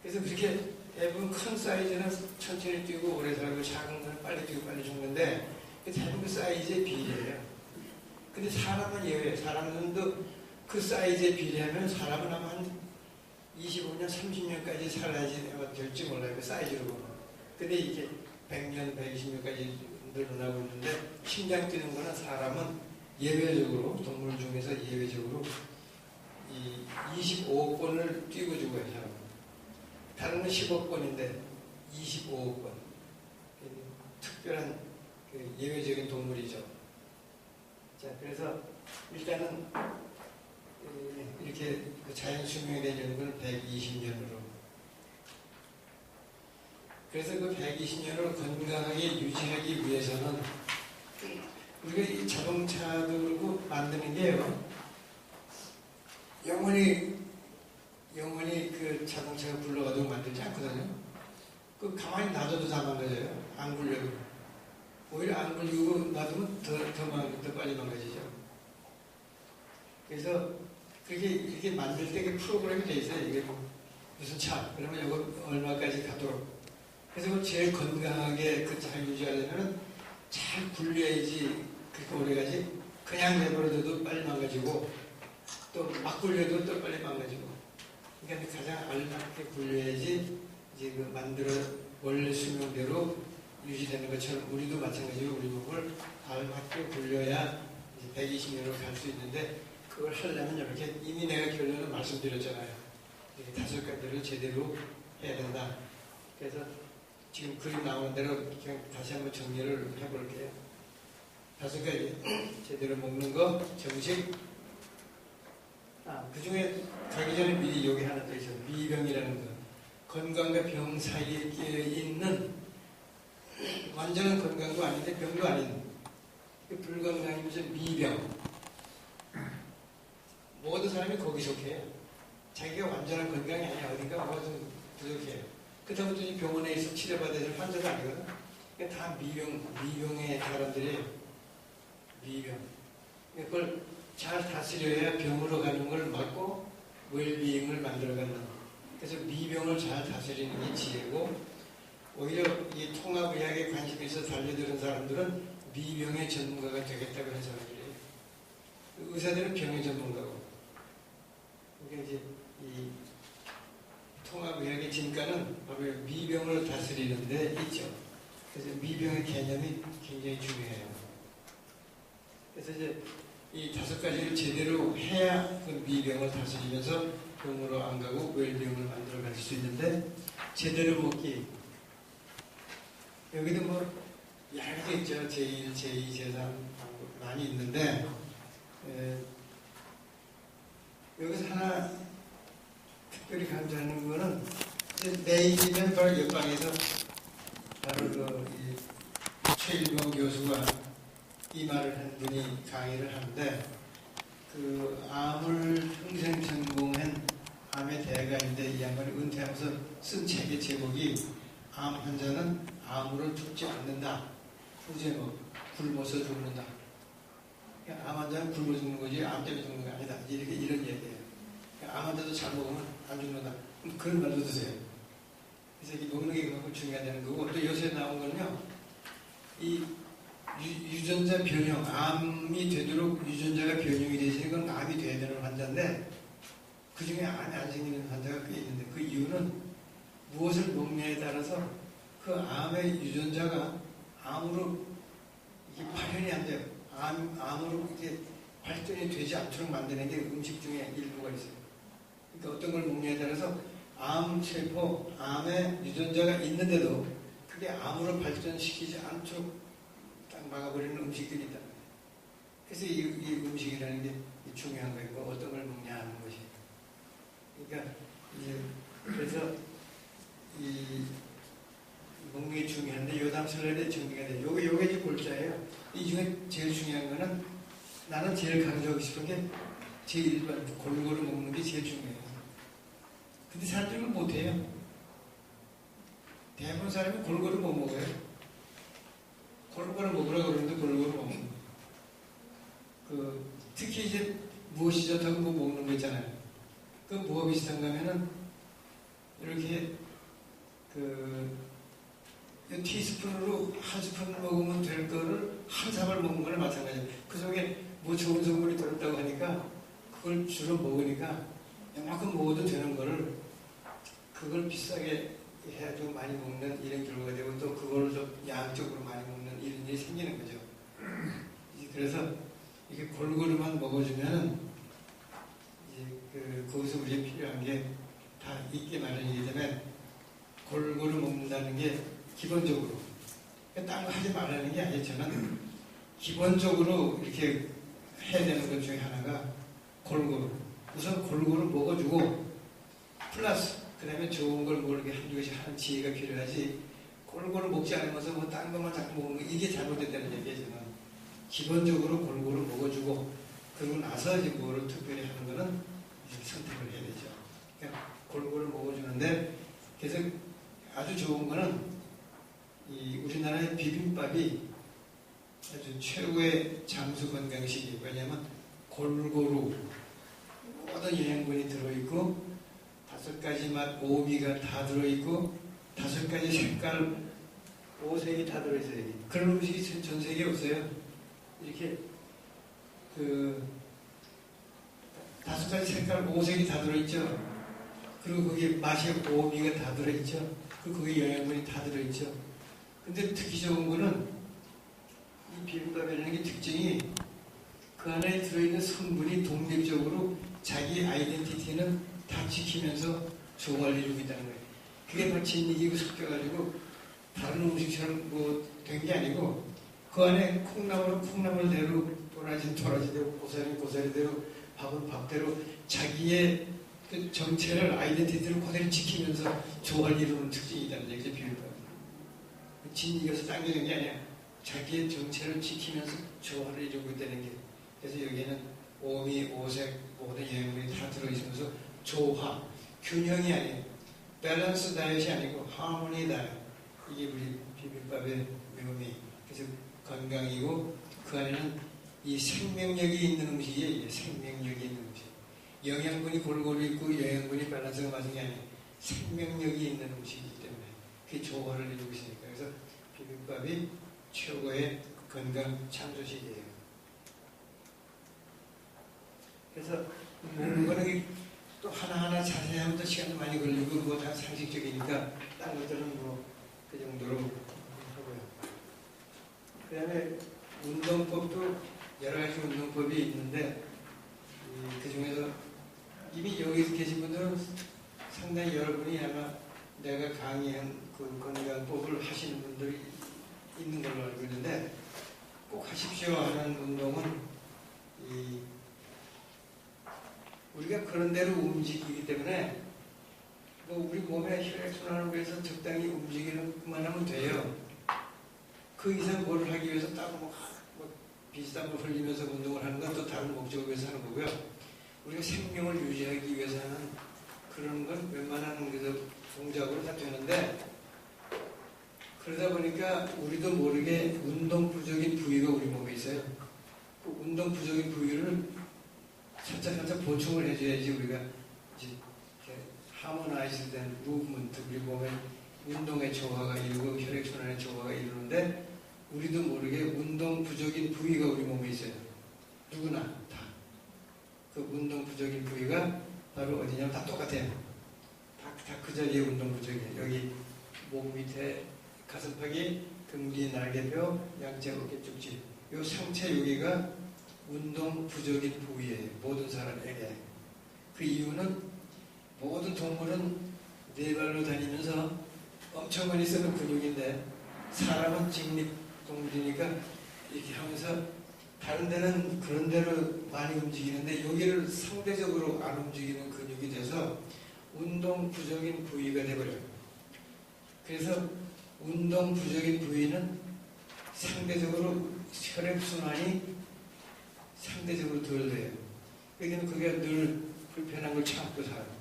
그래서 그렇게 대부분 큰 사이즈는 천천히 뛰고 오래 살고 작은 건 빨리 뛰고 빨리 죽는데 대부분 그 사이즈에 비례해요. 근데 사람은 예외예요. 사람들도 그 사이즈에 비례하면 사람은 아마 한 25년, 30년까지 살아야지 될지 몰라요. 그 사이즈로 보면. 근데 이게 100년, 120년까지 늘어나고 있는데 심장 뛰는 거는 사람은 예외적으로, 동물 중에서 예외적으로 이 25억 번을 뛰고 죽어요, 사람은. 다른 건 10억 번인데 25억 번. 특별한 예외적인 동물이죠. 자, 그래서 일단은 이렇게 자연 수명에 대한 연구는 120년으로. 그래서 그 120년을 건강하게 유지하기 위해서는 우리가 이 자동차도 만드는 게요. 영원히 그 자동차가 굴러가도록 만들지 않거든요. 그 가만히 놔둬도 다 망가져요. 안 굴려도. 오히려 안 굴리고 놔두면 더 빨리 망가지죠. 그래서 그게 이렇게 만들 때 프로그램이 돼 있어요. 이게 무슨 차 그러면 이거 얼마까지 가도록. 그래서 그 제일 건강하게 그 잘 유지하려면 잘 굴려야지 그렇게 오래 가지. 그냥 내버려둬도 빨리 망가지고 또 막 굴려도 또 빨리 망가지고. 그러니까 가장 알맞게 굴려야지 이제 그 만들어 원래 수명대로 유지되는 것처럼 우리도 마찬가지로 우리 몸을 알맞게 굴려야 120년으로 갈 수 있는데. 그걸 하려면 이렇게 이미 내가 결론을 말씀드렸잖아요. 이렇게 5가지를 제대로 해야 된다. 그래서 지금 그림 나오는 대로 그냥 다시 한번 정리를 해볼게요. 5가지. 제대로 먹는 거, 정식. 그 중에 가기 전에 미리 여기 하나 더 있어요. 미병이라는 거. 건강과 병 사이에 끼어있는 완전한 건강도 아닌데 병도 아닌 불건강이면서 미병. 모든 사람이 거기 속해요. 자기가 완전한 건강이 아니야. 어딘가 뭐가 좀 부족해요. 그렇다고 또 병원에 있어 치료받아야 될 환자도 아니거든. 그러니까 다 미병의 사람들이에요. 미병. 그걸 잘 다스려야 병으로 가는 걸 막고 웰비잉을 만들어가는. 그래서 미병을 잘 다스리는 게 지혜고, 오히려 이 통합의학에 관심이 있어 달려드는 사람들은 미병의 전문가가 되겠다고 해서 그래요. 의사들은 병의 전문가고. 그러니까 이제 이 통합의학의 진가는 바로 미병을 다스리는 데 있죠. 그래서 미병의 개념이 굉장히 중요해요. 그래서 이제 이 5가지를 제대로 해야 그 미병을 다스리면서 병으로 안 가고 웰병을 만들어 갈 수 있는데, 제대로 먹기. 여기도 뭐 여러 개 있죠. 제1, 제2, 제3 많이 있는데, 여기서 하나 특별히 강조하는 거는, 내일이면 바로 옆방에서 바로 최일봉 교수가 이 말을 한 분이 강의를 하는데, 그 암을 평생 전공한 암의 대가인데 이 양반이 은퇴하면서 쓴 책의 제목이 암 환자는 암으로 죽지 않는다. 부제목, 굶어서 죽는다. 암 환자는 굶어 죽는 거지 암 때문에 죽는 게 아니다. 이런 얘기예요. 암 환자도 잘 먹으면 안 죽는다. 그런 말도 드세요. 그래서 이 먹는 게 그만큼 중요하다는 거고, 또 요새 나온 거는요, 이 유전자 변형, 암이 되도록 유전자가 변형이 되시는 건 암이 돼야 되는 환자인데, 그 중에 암이 안 생기는 환자가 꽤 있는데, 그 이유는 무엇을 먹냐에 따라서 그 암의 유전자가 암으로 이게 발현이 안 돼요. 암으로 이게 발전이 되지 않도록 만드는 게 음식 중에 일부가 있어요. 그러니까 어떤 걸 먹냐에 따라서 암세포, 암의 유전자가 있는데도 그게 암으로 발전시키지 않도록 딱 막아버리는 음식들이 있다. 그래서 이 음식이라는 게 중요한 거고, 어떤 걸 먹냐 하는 것이. 그러니까 이제 그래서 이 먹는 게 중요한데, 요담설날에 정리가 돼요. 요게 이제 골자예요. 이 중에 제일 중요한 거는, 나는 제일 강조하고 싶은 게 제일 일반 골고루 먹는 게 제일 중요해요. 근데 사람들은 못해요. 대부분 사람이 골고루 못 먹어요. 골고루 먹으라고 그러는데 골고루 못 먹어요. 특히 이제 무엇이 좋다고 뭐 먹는 거 있잖아요. 그 뭐가 비슷한가 하면은, 이렇게 티스푼으로 한 스푼 먹으면 될 거를 한 사발 먹는 거랑 마찬가지예요. 그 속에 뭐 좋은 성분이 들었다고 하니까 그걸 주로 먹으니까 이만큼 먹어도 되는 거를 그걸 비싸게 해가지고 많이 먹는 이런 결과가 되고, 또 그걸 좀 양적으로 많이 먹는 이런 일이 생기는 거죠. 그래서 이렇게 골고루만 먹어주면 이제 거기서 우리가 필요한 게 다 있게 마련이기 때문에 골고루 먹는다는 게 기본적으로, 딴 거 하지 말라는 게 아니에요. 저는 기본적으로 이렇게 해야 되는 것 중에 하나가 골고루. 우선 골고루 먹어주고, 플러스 그 다음에 좋은 걸 모르게 한두 개씩 하는 지혜가 필요하지, 골고루 먹지 않으면서 뭐 딴 것만 자꾸 먹는 거, 이게 잘못됐다는 얘기예요. 저는 기본적으로 골고루 먹어주고, 그러고 나서 이제 뭐를 특별히 하는 거는 선택을 해야 되죠. 그러니까 골고루 먹어주는데, 그래서 아주 좋은 거는 이 우리나라의 비빔밥이 아주 최고의 장수 건강식이에요. 왜냐하면 골고루 모든 영양분이 들어있고, 5가지 맛, 오미가 다 들어있고, 5가지 색깔, 오색이 다 들어있어요. 그런 음식이 전 세계에 없어요. 이렇게 5가지 색깔, 오색이 다 들어있죠. 그리고 거기에 맛이, 오미가 다 들어있죠. 그리고 거기에 영양분이 다 들어있죠. 근데 특히 좋은 거는 이 비빔밥이라는 게 특징이, 그 안에 들어있는 성분이 독립적으로 자기 아이덴티티는 다 지키면서 조화를 이루고 있다는 거예요. 그게 마치 이기고 섞여가지고 다른 음식처럼 뭐 된 게 아니고, 그 안에 콩나물은 콩나물대로, 도라지는 도라지대로, 고사리는 고사리대로, 밥은 밥대로 자기의 그 정체를, 아이덴티티를 그대로 지키면서 조화를 이루는 특징이 있다는 얘기죠. 비빔밥. 진이겨서 당기는 게 아니야. 자기의 정체를 지키면서 조화를 이루고 있다는 게. 그래서 여기에는 오미, 오색, 모든 영양분이 다 들어있으면서 조화, 균형이 아니에요. 밸런스 다이어트이 아니고 하모니 다이어트. 이게 우리 비빔밥의 묘미. 그래서 건강이고, 그 안에는 이 생명력이 있는 음식이에요. 생명력이 있는 음식. 영양분이 골고루 있고 영양분이 밸런스가 맞은 게 아니에요. 생명력이 있는 음식이기 때문에 그게 조화를 이루고 있으니까. 그래서 비빔밥이 최고의 건강 창조식이에요. 그래서 먹는 거는 또 하나하나 자세히 하면 또 시간도 많이 걸리고 뭐 다 상식적이니까 딴 것들은 뭐 그 정도로 하고요. 그 다음에 운동법도 여러 가지 운동법이 있는데 그 중에서 이미 여기 계신 분들은 상당히 여러분이 아마 내가 강의한 그 건강법을 하시는 분들이 있는 걸로 알고 있는데 꼭 하십시오 하는 운동은 우리가 그런 대로 움직이기 때문에 뭐 우리 몸의 혈액순환을 위해서 적당히 움직이는만 하면 돼요. 그 이상 뭘 하기 위해서 따로 뭐 비슷한 걸 흘리면서 운동을 하는 건 또 다른 목적을 위해서 하는 거고요. 우리가 생명을 유지하기 위해서 하는 그런 건 웬만한 동작으로 다 되는데 그러다 보니까 우리도 모르게 운동 부족인 부위가 우리 몸에 있어요. 그 운동 부족인 부위를 살짝 보충을 해줘야지 우리가 이제 하모나이즈 된 무브먼트, 우리 몸의 운동의 조화가 이루고 혈액순환의 조화가 이루는데 우리도 모르게 운동 부족인 부위가 우리 몸에 있어요. 누구나 다. 그 운동 부족인 부위가 바로 어디냐면 다 똑같아요. 다 그 자리에 운동 부족이에요. 여기 목 밑에 가슴팍이, 등 뒤 날개뼈, 양쪽 어깨 쪽지. 이 상체 여기가 운동 부족인 부위예요. 모든 사람에게. 그 이유는 모든 동물은 네 발로 다니면서 엄청 많이 쓰는 근육인데 사람은 직립동물이니까 이렇게 하면서 다른 데는 그런 대로 많이 움직이는데 여기를 상대적으로 안 움직이는 근육이 돼서 운동 부족인 부위가 돼버려요. 그래서 운동 부족인 부위는 상대적으로 혈액순환이 상대적으로 덜 돼요. 그러니까 그게 늘 불편한 걸 참고 살아요.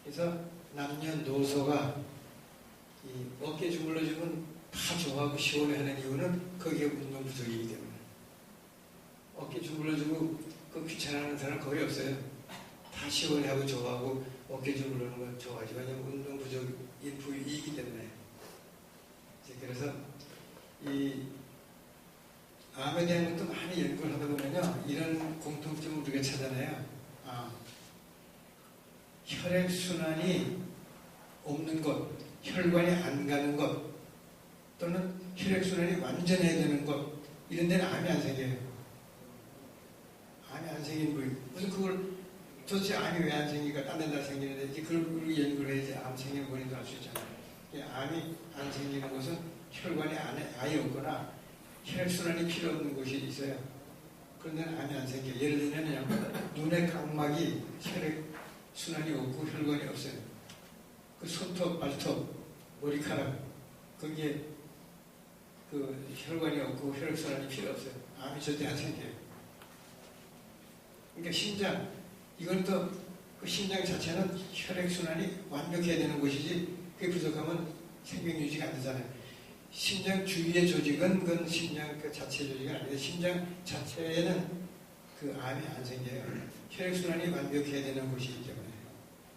그래서 남녀노소가 이 어깨 주물러주면 다 좋아하고 시원해하는 이유는 거기에 운동 부족이기 때문에. 어깨 주물러주고 그 귀찮아하는 사람 거의 없어요. 다 시원해하고 좋아하고 어깨 주물러는 건 좋아하지. 왜냐하면 운동 부족인 부위이기 때문에. 그래서 이 암에 대한 것도 많이 연구를 하다 보면요, 이런 공통점을 우리가 찾아내요. 혈액순환이 없는 것, 혈관이 안 가는 것, 또는 혈액순환이 완전해야 되는 것, 이런 데는 암이 안 생겨요. 암이 안 생기는 부위. 무슨 그걸 도대체 암이 왜 안 생기니까 딴 데다 생기는데, 이제 그걸 연구를 해야지 암 생기는 원인도 알 수 있잖아요. 암이 안 생기는 것은 혈관이 안에 아예 없거나 혈액순환이 필요 없는 곳이 있어요. 그런 데는 암이 안 생겨요. 예를 들면 눈의 각막이 혈액순환이 없고 혈관이 없어요. 그 손톱, 발톱, 머리카락, 거기에 그 혈관이 없고 혈액순환이 필요 없어요. 암이 절대 안 생겨요. 그러니까 심장, 이건 또 그 심장 자체는 혈액순환이 완벽해야 되는 곳이지 그게 부족하면 생명 유지가 안 되잖아요. 심장 주위의 조직은 그건 심장 그 자체 조직은 아닌데 심장 자체에는 그 암이 안 생겨요. 혈액순환이 완벽해야 되는 곳이기 때문에.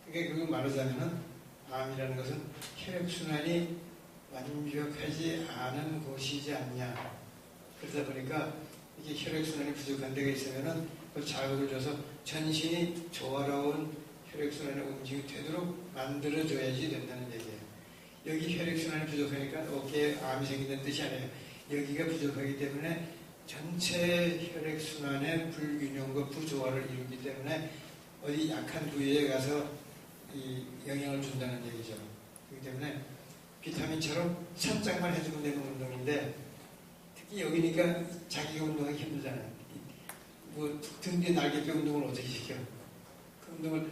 그러니까 그거 말하자면은 암이라는 것은 혈액순환이 완벽하지 않은 곳이지 않냐. 그러다 보니까 이게 혈액순환이 부족한 데가 있으면은 그 자극을 줘서 전신이 조화로운 혈액순환의 움직임이 되도록 만들어줘야지 된다는 얘기예요. 여기 혈액순환이 부족하니까 어깨에 암이 생긴다는 뜻이 아니에요. 여기가 부족하기 때문에 전체 혈액순환의 불균형과 부조화를 이루기 때문에 어디 약한 부위에 가서 이 영향을 준다는 얘기죠. 그렇기 때문에 비타민처럼 살짝만 해주면 되는 운동인데 특히 여기니까 자기가 운동하기 힘들잖아요. 뭐 등 뒤 날개뼈 운동을 어떻게 시켜? 그 운동을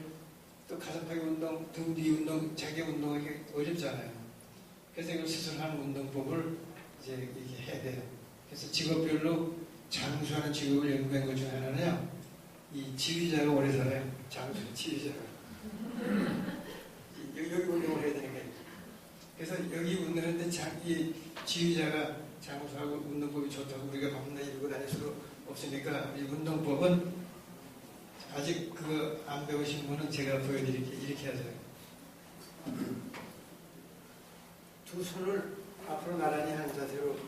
또 가슴팍 운동, 등 뒤 운동, 자기 운동하기 어렵잖아요. 그래서 이걸 스스로 하는 운동법을 이제 이렇게 해야 돼요. 그래서 직업별로 장수하는 직업을 연구한 것 중에 하나는요, 이 지휘자가 오래 살아요. 장수, 지휘자가. 여기 운동을 해야 되는 거예요. 그래서 여기 운동하는데 이 지휘자가 장수하고 운동법이 좋다고 우리가 밤낮 이러고 다닐 수 없으니까 이 운동법은 아직 그거 안 배우신 분은 제가 보여드릴게요. 이렇게 하세요. 두 손을 앞으로 나란히 한 자세로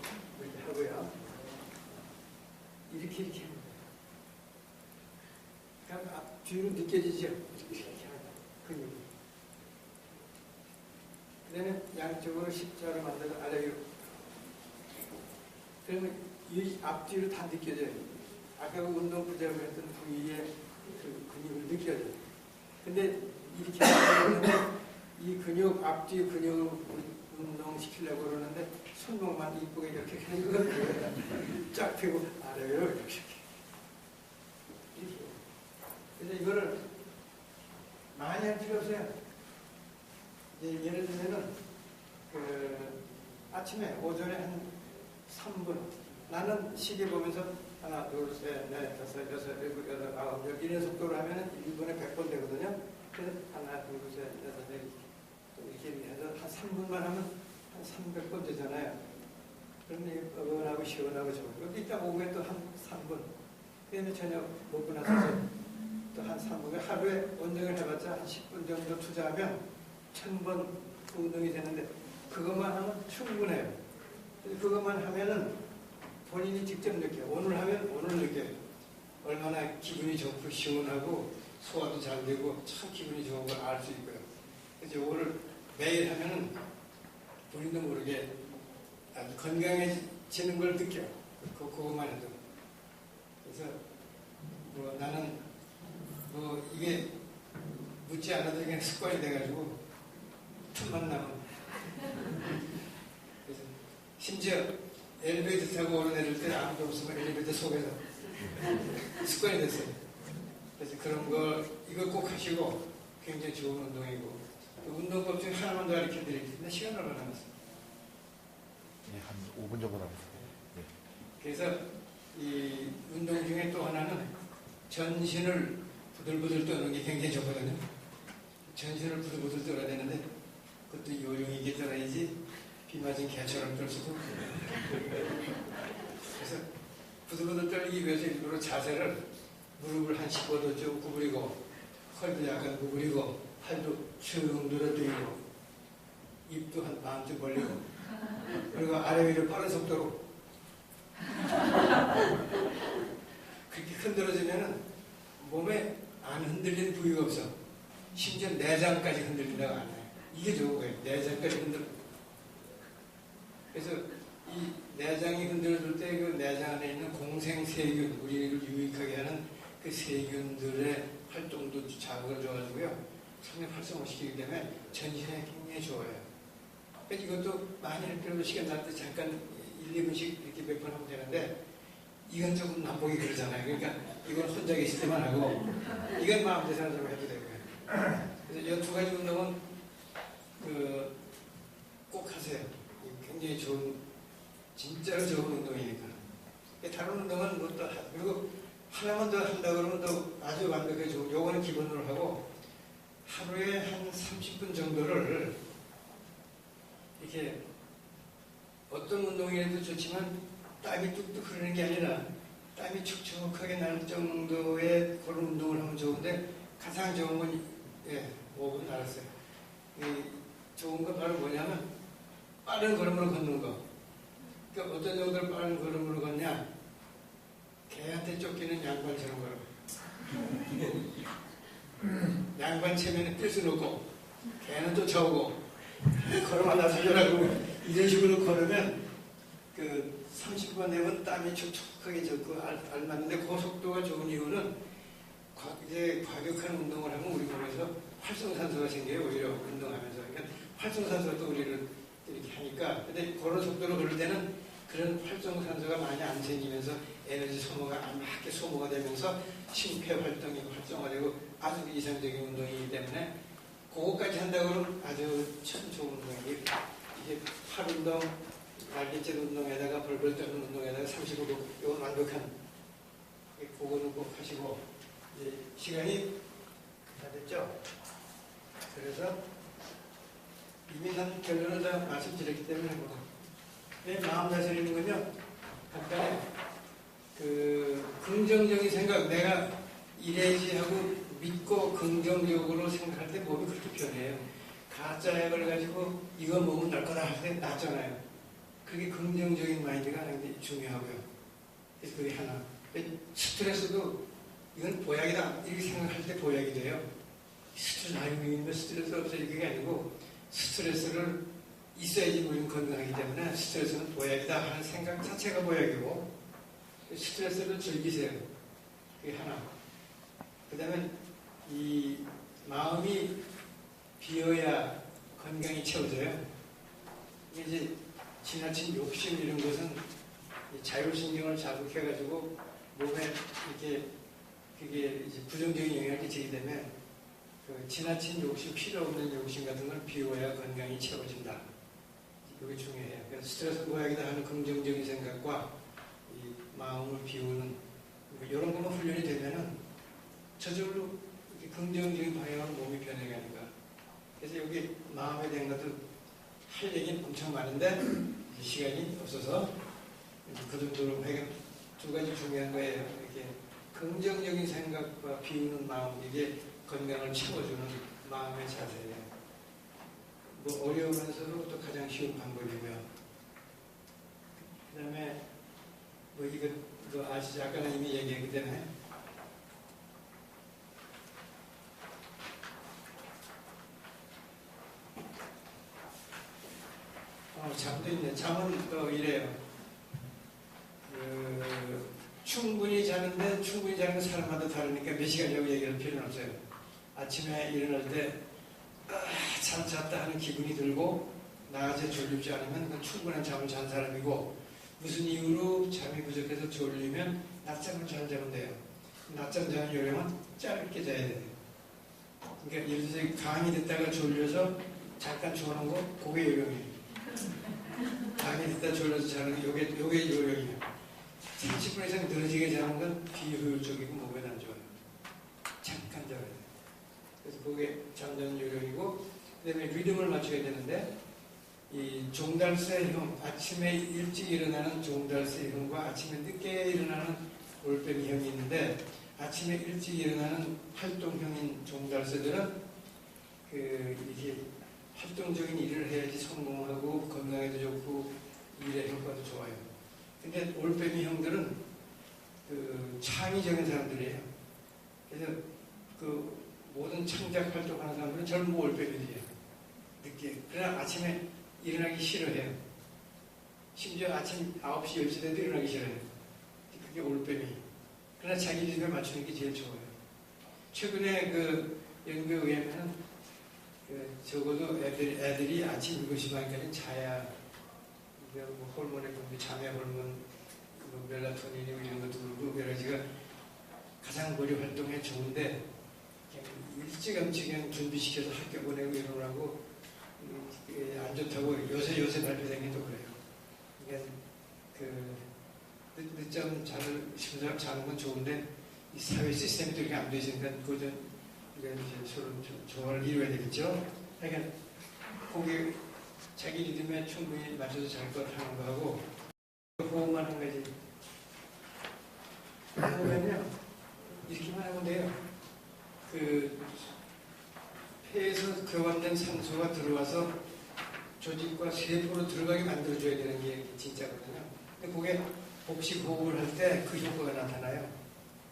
이렇게 하고요. 이렇게 합니다. 그러니까 뒤로 느껴지죠? 이렇게 합니다. 근육. 그 다음에 양쪽으로 십자로 만들어 아래 위로. 그러면 이 앞뒤로 다 느껴져요. 아까 그 운동 부자로 했던 부위의 그 근육을 느껴져요. 근데 이렇게 하는데 이 근육, 앞뒤 근육을 운동시키려고 그러는데 손목만 이쁘게 이렇게 하는 거예요. 쫙 펴고 아래로 이렇게. 그래서 이거를 많이 할 필요 없어요. 이제 예를 들면은 아침에 오전에 한 3분 나는 시계 보면서 하나, 둘, 셋, 넷, 다섯, 여섯, 일곱, 여덟, 아홉, 열 이런 속도로 하면은 1분에 100번 되거든요. 그래서 하나, 둘, 셋, 넷, 다섯, 이렇게 해서 한 3분만 하면 한 300번 되잖아요. 그런데 어근하고 시원하고 좋고 여기 이따 오후에 또 한 3분 그 다음에 저녁 먹고 나서 또 한 3분 하루에 운동을 해봤자 한 10분 정도 투자하면 1000번 운동이 되는데 그것만 하면 충분해요. 그것만 하면은 본인이 직접 느껴요. 오늘 하면 오늘 느껴요. 얼마나 기분이 좋고 시원하고 소화도 잘 되고 참 기분이 좋은 걸 알 수 있고요. 그래서 오늘 매일 하면은 본인도 모르게 아주 건강해지는 걸 느껴요. 그것만 해도. 그래서 뭐 나는 뭐 이게 묻지 않아도 그냥 습관이 돼가지고 틈만 나면 그래서 심지어 엘리베이터 타고 오르내릴 때 아무도 없으면 엘리베이터 속에서 습관이 됐어요. 그래서 그런 걸 이걸 꼭 하시고 굉장히 좋은 운동이고 운동법 중에 하나만 더 가르쳐 드릴게요. 시간 얼마 남았어요? 네, 한 5분 정도 남았어요. 네. 그래서 이 운동 중에 또 하나는 전신을 부들부들 떠는 게 굉장히 좋거든요. 전신을 부들부들 떠야 되는데 그것도 요령 있게 떠야지 비 맞은 개처럼 떨 수도 그래서 부들부들 떨기 위해서 일부러 자세를 무릎을 한 15도 쭉 구부리고 허리도 약간 구부리고 팔도 쭉 늘어뜨리고 입도 한 반쯤 벌리고 그리고 아래 위로 빠른 속도로 그렇게 흔들어지면은 몸에 안 흔들리는 부위가 없어. 심지어 내장까지 흔들린다고 안 해요. 이게 좋은 거예요. 내장까지 흔들어. 그래서 이 내장이 흔들어줄 때 그 내장 안에 있는 공생세균, 우리를 유익하게 하는 그 세균들의 활동도 자극을 줘가지고요. 상당히 활성화시키기 때문에 전신에 굉장히 좋아요. 그러니까 이것도 많이 할 필요도 시간 날 때 잠깐 1, 2분씩 이렇게 몇 번 하면 되는데 이건 조금 남보기 그러잖아요. 그러니까 이건 혼자 계실 때만 하고 이건 마음대로 좀 해도 되고요. 그래서 이 두 가지 운동은 꼭 하세요. 굉장히 좋은, 진짜로 좋은 운동이니까. 다른 운동은 뭐 또 그리고 하나만 더 한다 그러면 또 아주 완벽하게 좋은, 요거는 기본으로 하고 하루에 한 30분 정도를 이렇게 어떤 운동이라도 좋지만 땀이 뚝뚝 흐르는 게 아니라 땀이 촉촉하게 날 정도의 그런 운동을 하면 좋은데 가장 좋은 건 5분 알았어요. 좋은 건 바로 뭐냐면 빠른 걸음으로 걷는 거. 그러니까 어떤 정도로 빠른 걸음으로 걷냐? 개한테 쫓기는 양반처럼 걸어. 양반 체면에 필수 놓고 개는 쫓아오고 걸어마다 살려라고 이런 식으로 걸으면 30분 되면 땀이 촉촉하게 젖고 알맞는데 그 속도가 좋은 이유는 이제 과격한 운동을 하면 우리 몸에서 활성산소가 생겨요. 오히려 운동하면서. 그러니까 활성산소가 또 우리를 이렇게 하니까 근데 그런 속도로 걸을 때는 그런 활성산소가 많이 안 생기면서 에너지 소모가 알맞게 소모가 되면서 심폐활동이 활성화되고 아주 이상적인 운동이기 때문에 그거까지 한다고 그러면 아주 참 좋은 운동이에요. 이게 팔 운동, 날개짓 운동에다가 벌벌 떠는 운동에다가 35도 이건 완벽한 그거는 꼭 하시고 이제 시간이 다 됐죠? 그래서 이미 난 결론을 다 말씀드렸기 때문에 내 마음 다스리는 건요 약간의 긍정적인 생각 내가 이래야지 하고 믿고 긍정적으로 생각할 때 몸이 그렇게 변해요. 가짜 약을 가지고 이거 먹으면 날 거다 할 때 낫잖아요. 그게 긍정적인 마인드가 굉장히 중요하고요. 그래서 그게 하나. 스트레스도 이건 보약이다 이렇게 생각할 때 보약이 돼요. 스트레스, 아니면 스트레스 없어요. 그게 아니고 스트레스를 있어야지 우리는 건강하기 때문에 스트레스는 보약이다 하는 생각 자체가 보약이고 스트레스를 즐기세요. 그게 하나. 그 다음에 이 마음이 비어야 건강이 채워져요. 이게 이제 지나친 욕심 이런 것은 자율신경을 자극해가지고 몸에 이렇게 그게 이제 부정적인 영향을 끼치기 때문에 그 지나친 욕심, 필요 없는 욕심 같은 걸 비워야 건강이 채워진다. 이게 중요해요. 그래서 스트레스 보약이다 하는 긍정적인 생각과 이 마음을 비우는 이런 것만 훈련이 되면은 저절로 이렇게 긍정적인 방향으로 몸이 변해가니까. 그래서 여기 마음에 대한 것들 할 얘기는 엄청 많은데 시간이 없어서 그 정도로 해결 두 가지 중요한 거예요. 이렇게 긍정적인 생각과 비우는 마음, 이게 건강을 채워주는 마음의 자세예요. 뭐 어려우면서도 또 가장 쉬운 방법이고요. 그 다음에 뭐 이거 아시죠? 아까는 이미 얘기했기 때문에 잠도 있네. 잠은 또 이래요. 충분히 자는데 충분히 자는 건 사람마다 다르니까 몇 시간이라고 얘기할 필요는 없어요. 아침에 일어날 때 참 잤다 하는 기분이 들고 낮에 졸립지 않으면 그건 충분한 잠을 잔 사람이고 무슨 이유로 잠이 부족해서 졸리면 낮잠을 잘 자면 돼요. 낮잠 자는 요령은 짧게 자야 돼요. 그러니까 예를 들어서 강의 듣다가 졸려서 잠깐 주워놓은 거 그게 요령이에요. 강의 듣다 졸려서 자는 게 요게 요령이에요. 30분 이상 늘어지게 자는 건 비효율적이고 몸에 안 좋아요. 잠깐 자야 돼요. 그래서 그게 잠자는 요령이고 그 다음에 리듬을 맞춰야 되는데 이 종달새형, 아침에 일찍 일어나는 종달새형과 아침에 늦게 일어나는 올빼미형이 있는데 아침에 일찍 일어나는 활동형인 종달새들은 이게 활동적인 일을 해야지 성공하고 건강에도 좋고 일의 효과도 좋아요. 근데 올빼미 형들은 창의적인 사람들이에요. 그래서 모든 창작 활동하는 사람들은 전부 올빼미들이에요. 늦게. 그러나 아침에 일어나기 싫어해요. 심지어 아침 9시, 10시 돼도 일어나기 싫어해요. 그게 올빼미. 그러나 자기 리듬에 맞추는 게 제일 좋아요. 최근에 연구에 의하면 적어도 애들이 아침 7시 반까지 자야 뭐 호르몬의 분비, 자매 호르몬, 멜라토닌이고 이런 것도 그렇고 여러 가지가 가장 머리 활동에 좋은데 일찌감치 그냥 준비시켜서 학교 보내고 이러라고 안 좋다고 요새 발표된 게 또 그래요. 그러니까 늦잠 자는 건 좋은데 이 사회 시스템이 또 이렇게 안 돼 있으니까 그건 이제 서로 조화를 이루어야 되겠죠. 그러니까 거기 자기 리듬에 충분히 맞춰서 잘 것 하는 거하고 호흡만 한 가지. 호흡은요 이렇게만 하면 돼요. 폐에서 교환된 산소가 들어와서 조직과 세포로 들어가게 만들어줘야 되는 게 진짜거든요. 근데 그게 복식 호흡을 할 때 그 효과가 나타나요.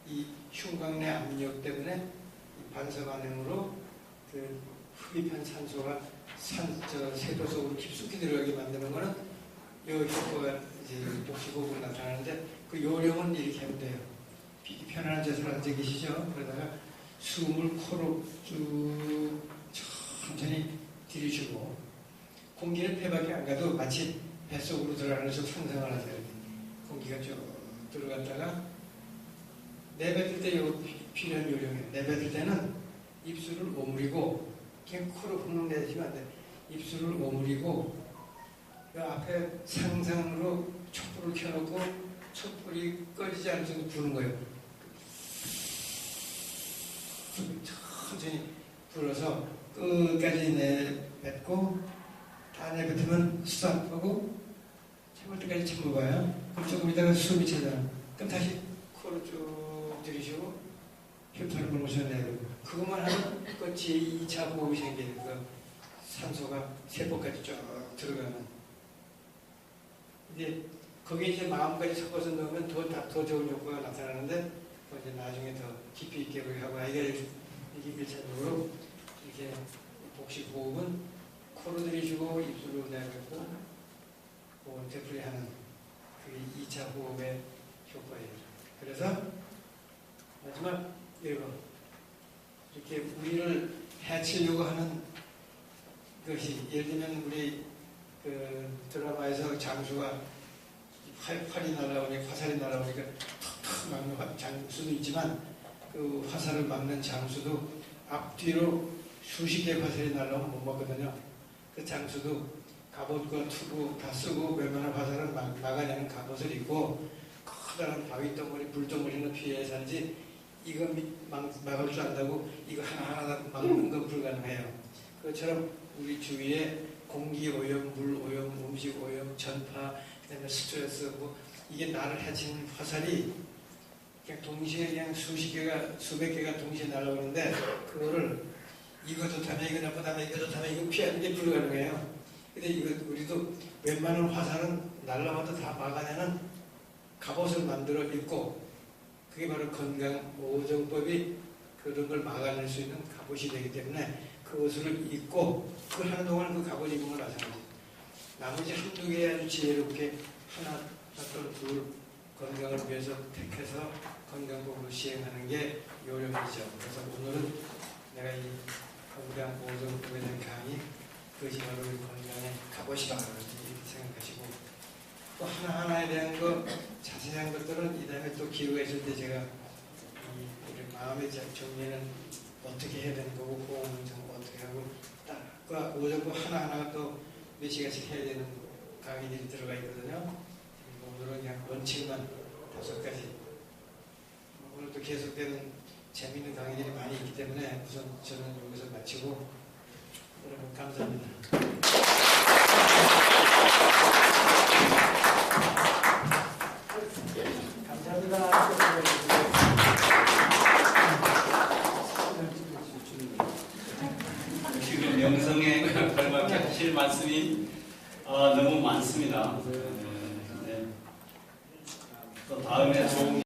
이 흉곽내 압력 때문에 이 반사 반응으로 흡입한 산소가 세포 속으로 깊숙이 들어가게 만드는 거는 이 효과가 이제 복식 호흡으로 나타나는데 그 요령은 이렇게 하면 돼요. 편안한 자세로 앉아 계시죠. 그러다가 숨을 코로 쭉 천천히 들이쉬고 공기는 폐밖에 안 가도 마치 뱃속으로 들어가는 척 상상을 하세요. 공기가 쭉 들어갔다가 내뱉을 때 필요한 요령이에요. 내뱉을 때는 입술을 오므리고 그냥 코로 훅 내쉬면 안 돼. 입술을 오므리고 그 앞에 상상으로 촛불을 켜놓고 촛불이 꺼지지 않을 정도 부는 거예요. 천천히 불어서 끝까지 내뱉고 다 내뱉으면 스톱하고 참을 때까지 참아봐요. 그럼 조금 있다가 숨이 차잖아. 그럼 다시 코로 쭉 들이쉬고 흉터를 불면서 내고 그것만 하면 그 제2차 호흡이 생기는 거 산소가 세포까지 쭉 들어가는. 이제 거기에 이제 마음까지 섞어서 넣으면 더 좋은 효과가 나타나는데 이제 나중에 더 깊이 있게 하고 이게 1차적으로 이렇게 복식 호흡은 코로 들이쉬고 입술로 내뱉고 호흡을 되풀이하는 그게 2차 호흡의 효과예요. 그래서 마지막 이거 이렇게 우리를 해치려고 하는 것이 예를 들면 우리 그 드라마에서 장수가 활이 날아오니까 화살이 날아오니까 턱턱 막는 장수도 있지만 그 화살을 막는 장수도 앞뒤로 수십 개의 화살이 날아오면 못 막거든요. 그 장수도 갑옷과 투구 다 쓰고 웬만한 화살을 막아내는 갑옷을 입고 커다란 바위 덩어리, 불덩어리는 피해야 살지 이거 막을 줄 안다고 이거 하나하나 막는 건 불가능해요. 그것처럼 우리 주위에 공기 오염, 물 오염, 음식 오염, 전파, 그다음에 스트레스 뭐 이게 나를 해치는 화살이 그냥 동시에 그냥 수십 개가 수백 개가 동시에 날아오는데 그거를 이거 좋다면 이거 나쁘다면 이거 좋다면 이거 피하는 게 불가능해요. 근데 이거 우리도 웬만한 화살은 날라와도 다 막아내는 갑옷을 만들어 입고 그게 바로 건강 오정법이 그런 걸 막아낼 수 있는 갑옷이 되기 때문에 그 옷을 입고 그 하는 동안 그 갑옷 입은 걸 마찬가지. 나머지 한두 개의 지혜롭게 하나, 둘 건강을 위해서 택해서 건강법으로 시행하는 게 요령이죠. 그래서 오늘은 내가 이 건강 오정법에 대한 강의 그것이 바로 우리 건강의 갑옷이다 이렇게 생각하시고 또 하나하나에 대한 거 자세한 것들은 이 다음에 또 기회가 있을 때 제가 우리 마음의 정리는 어떻게 해야 되는 거고 호흡은 어떻게 하고 딱과 오정법 하나하나가 또 몇 시간씩 해야 되는 강의들이 들어가 있거든요. 오늘은 그냥 원칙만 5가지. 오늘 또 계속되는 재미있는 강의들이 많이 있기 때문에 우선 저는 여기서 마치고 여러분 감사합니다. 지금 명성에 걸맞게 하실 말씀이 너무 많습니다. 또 다음에 좋은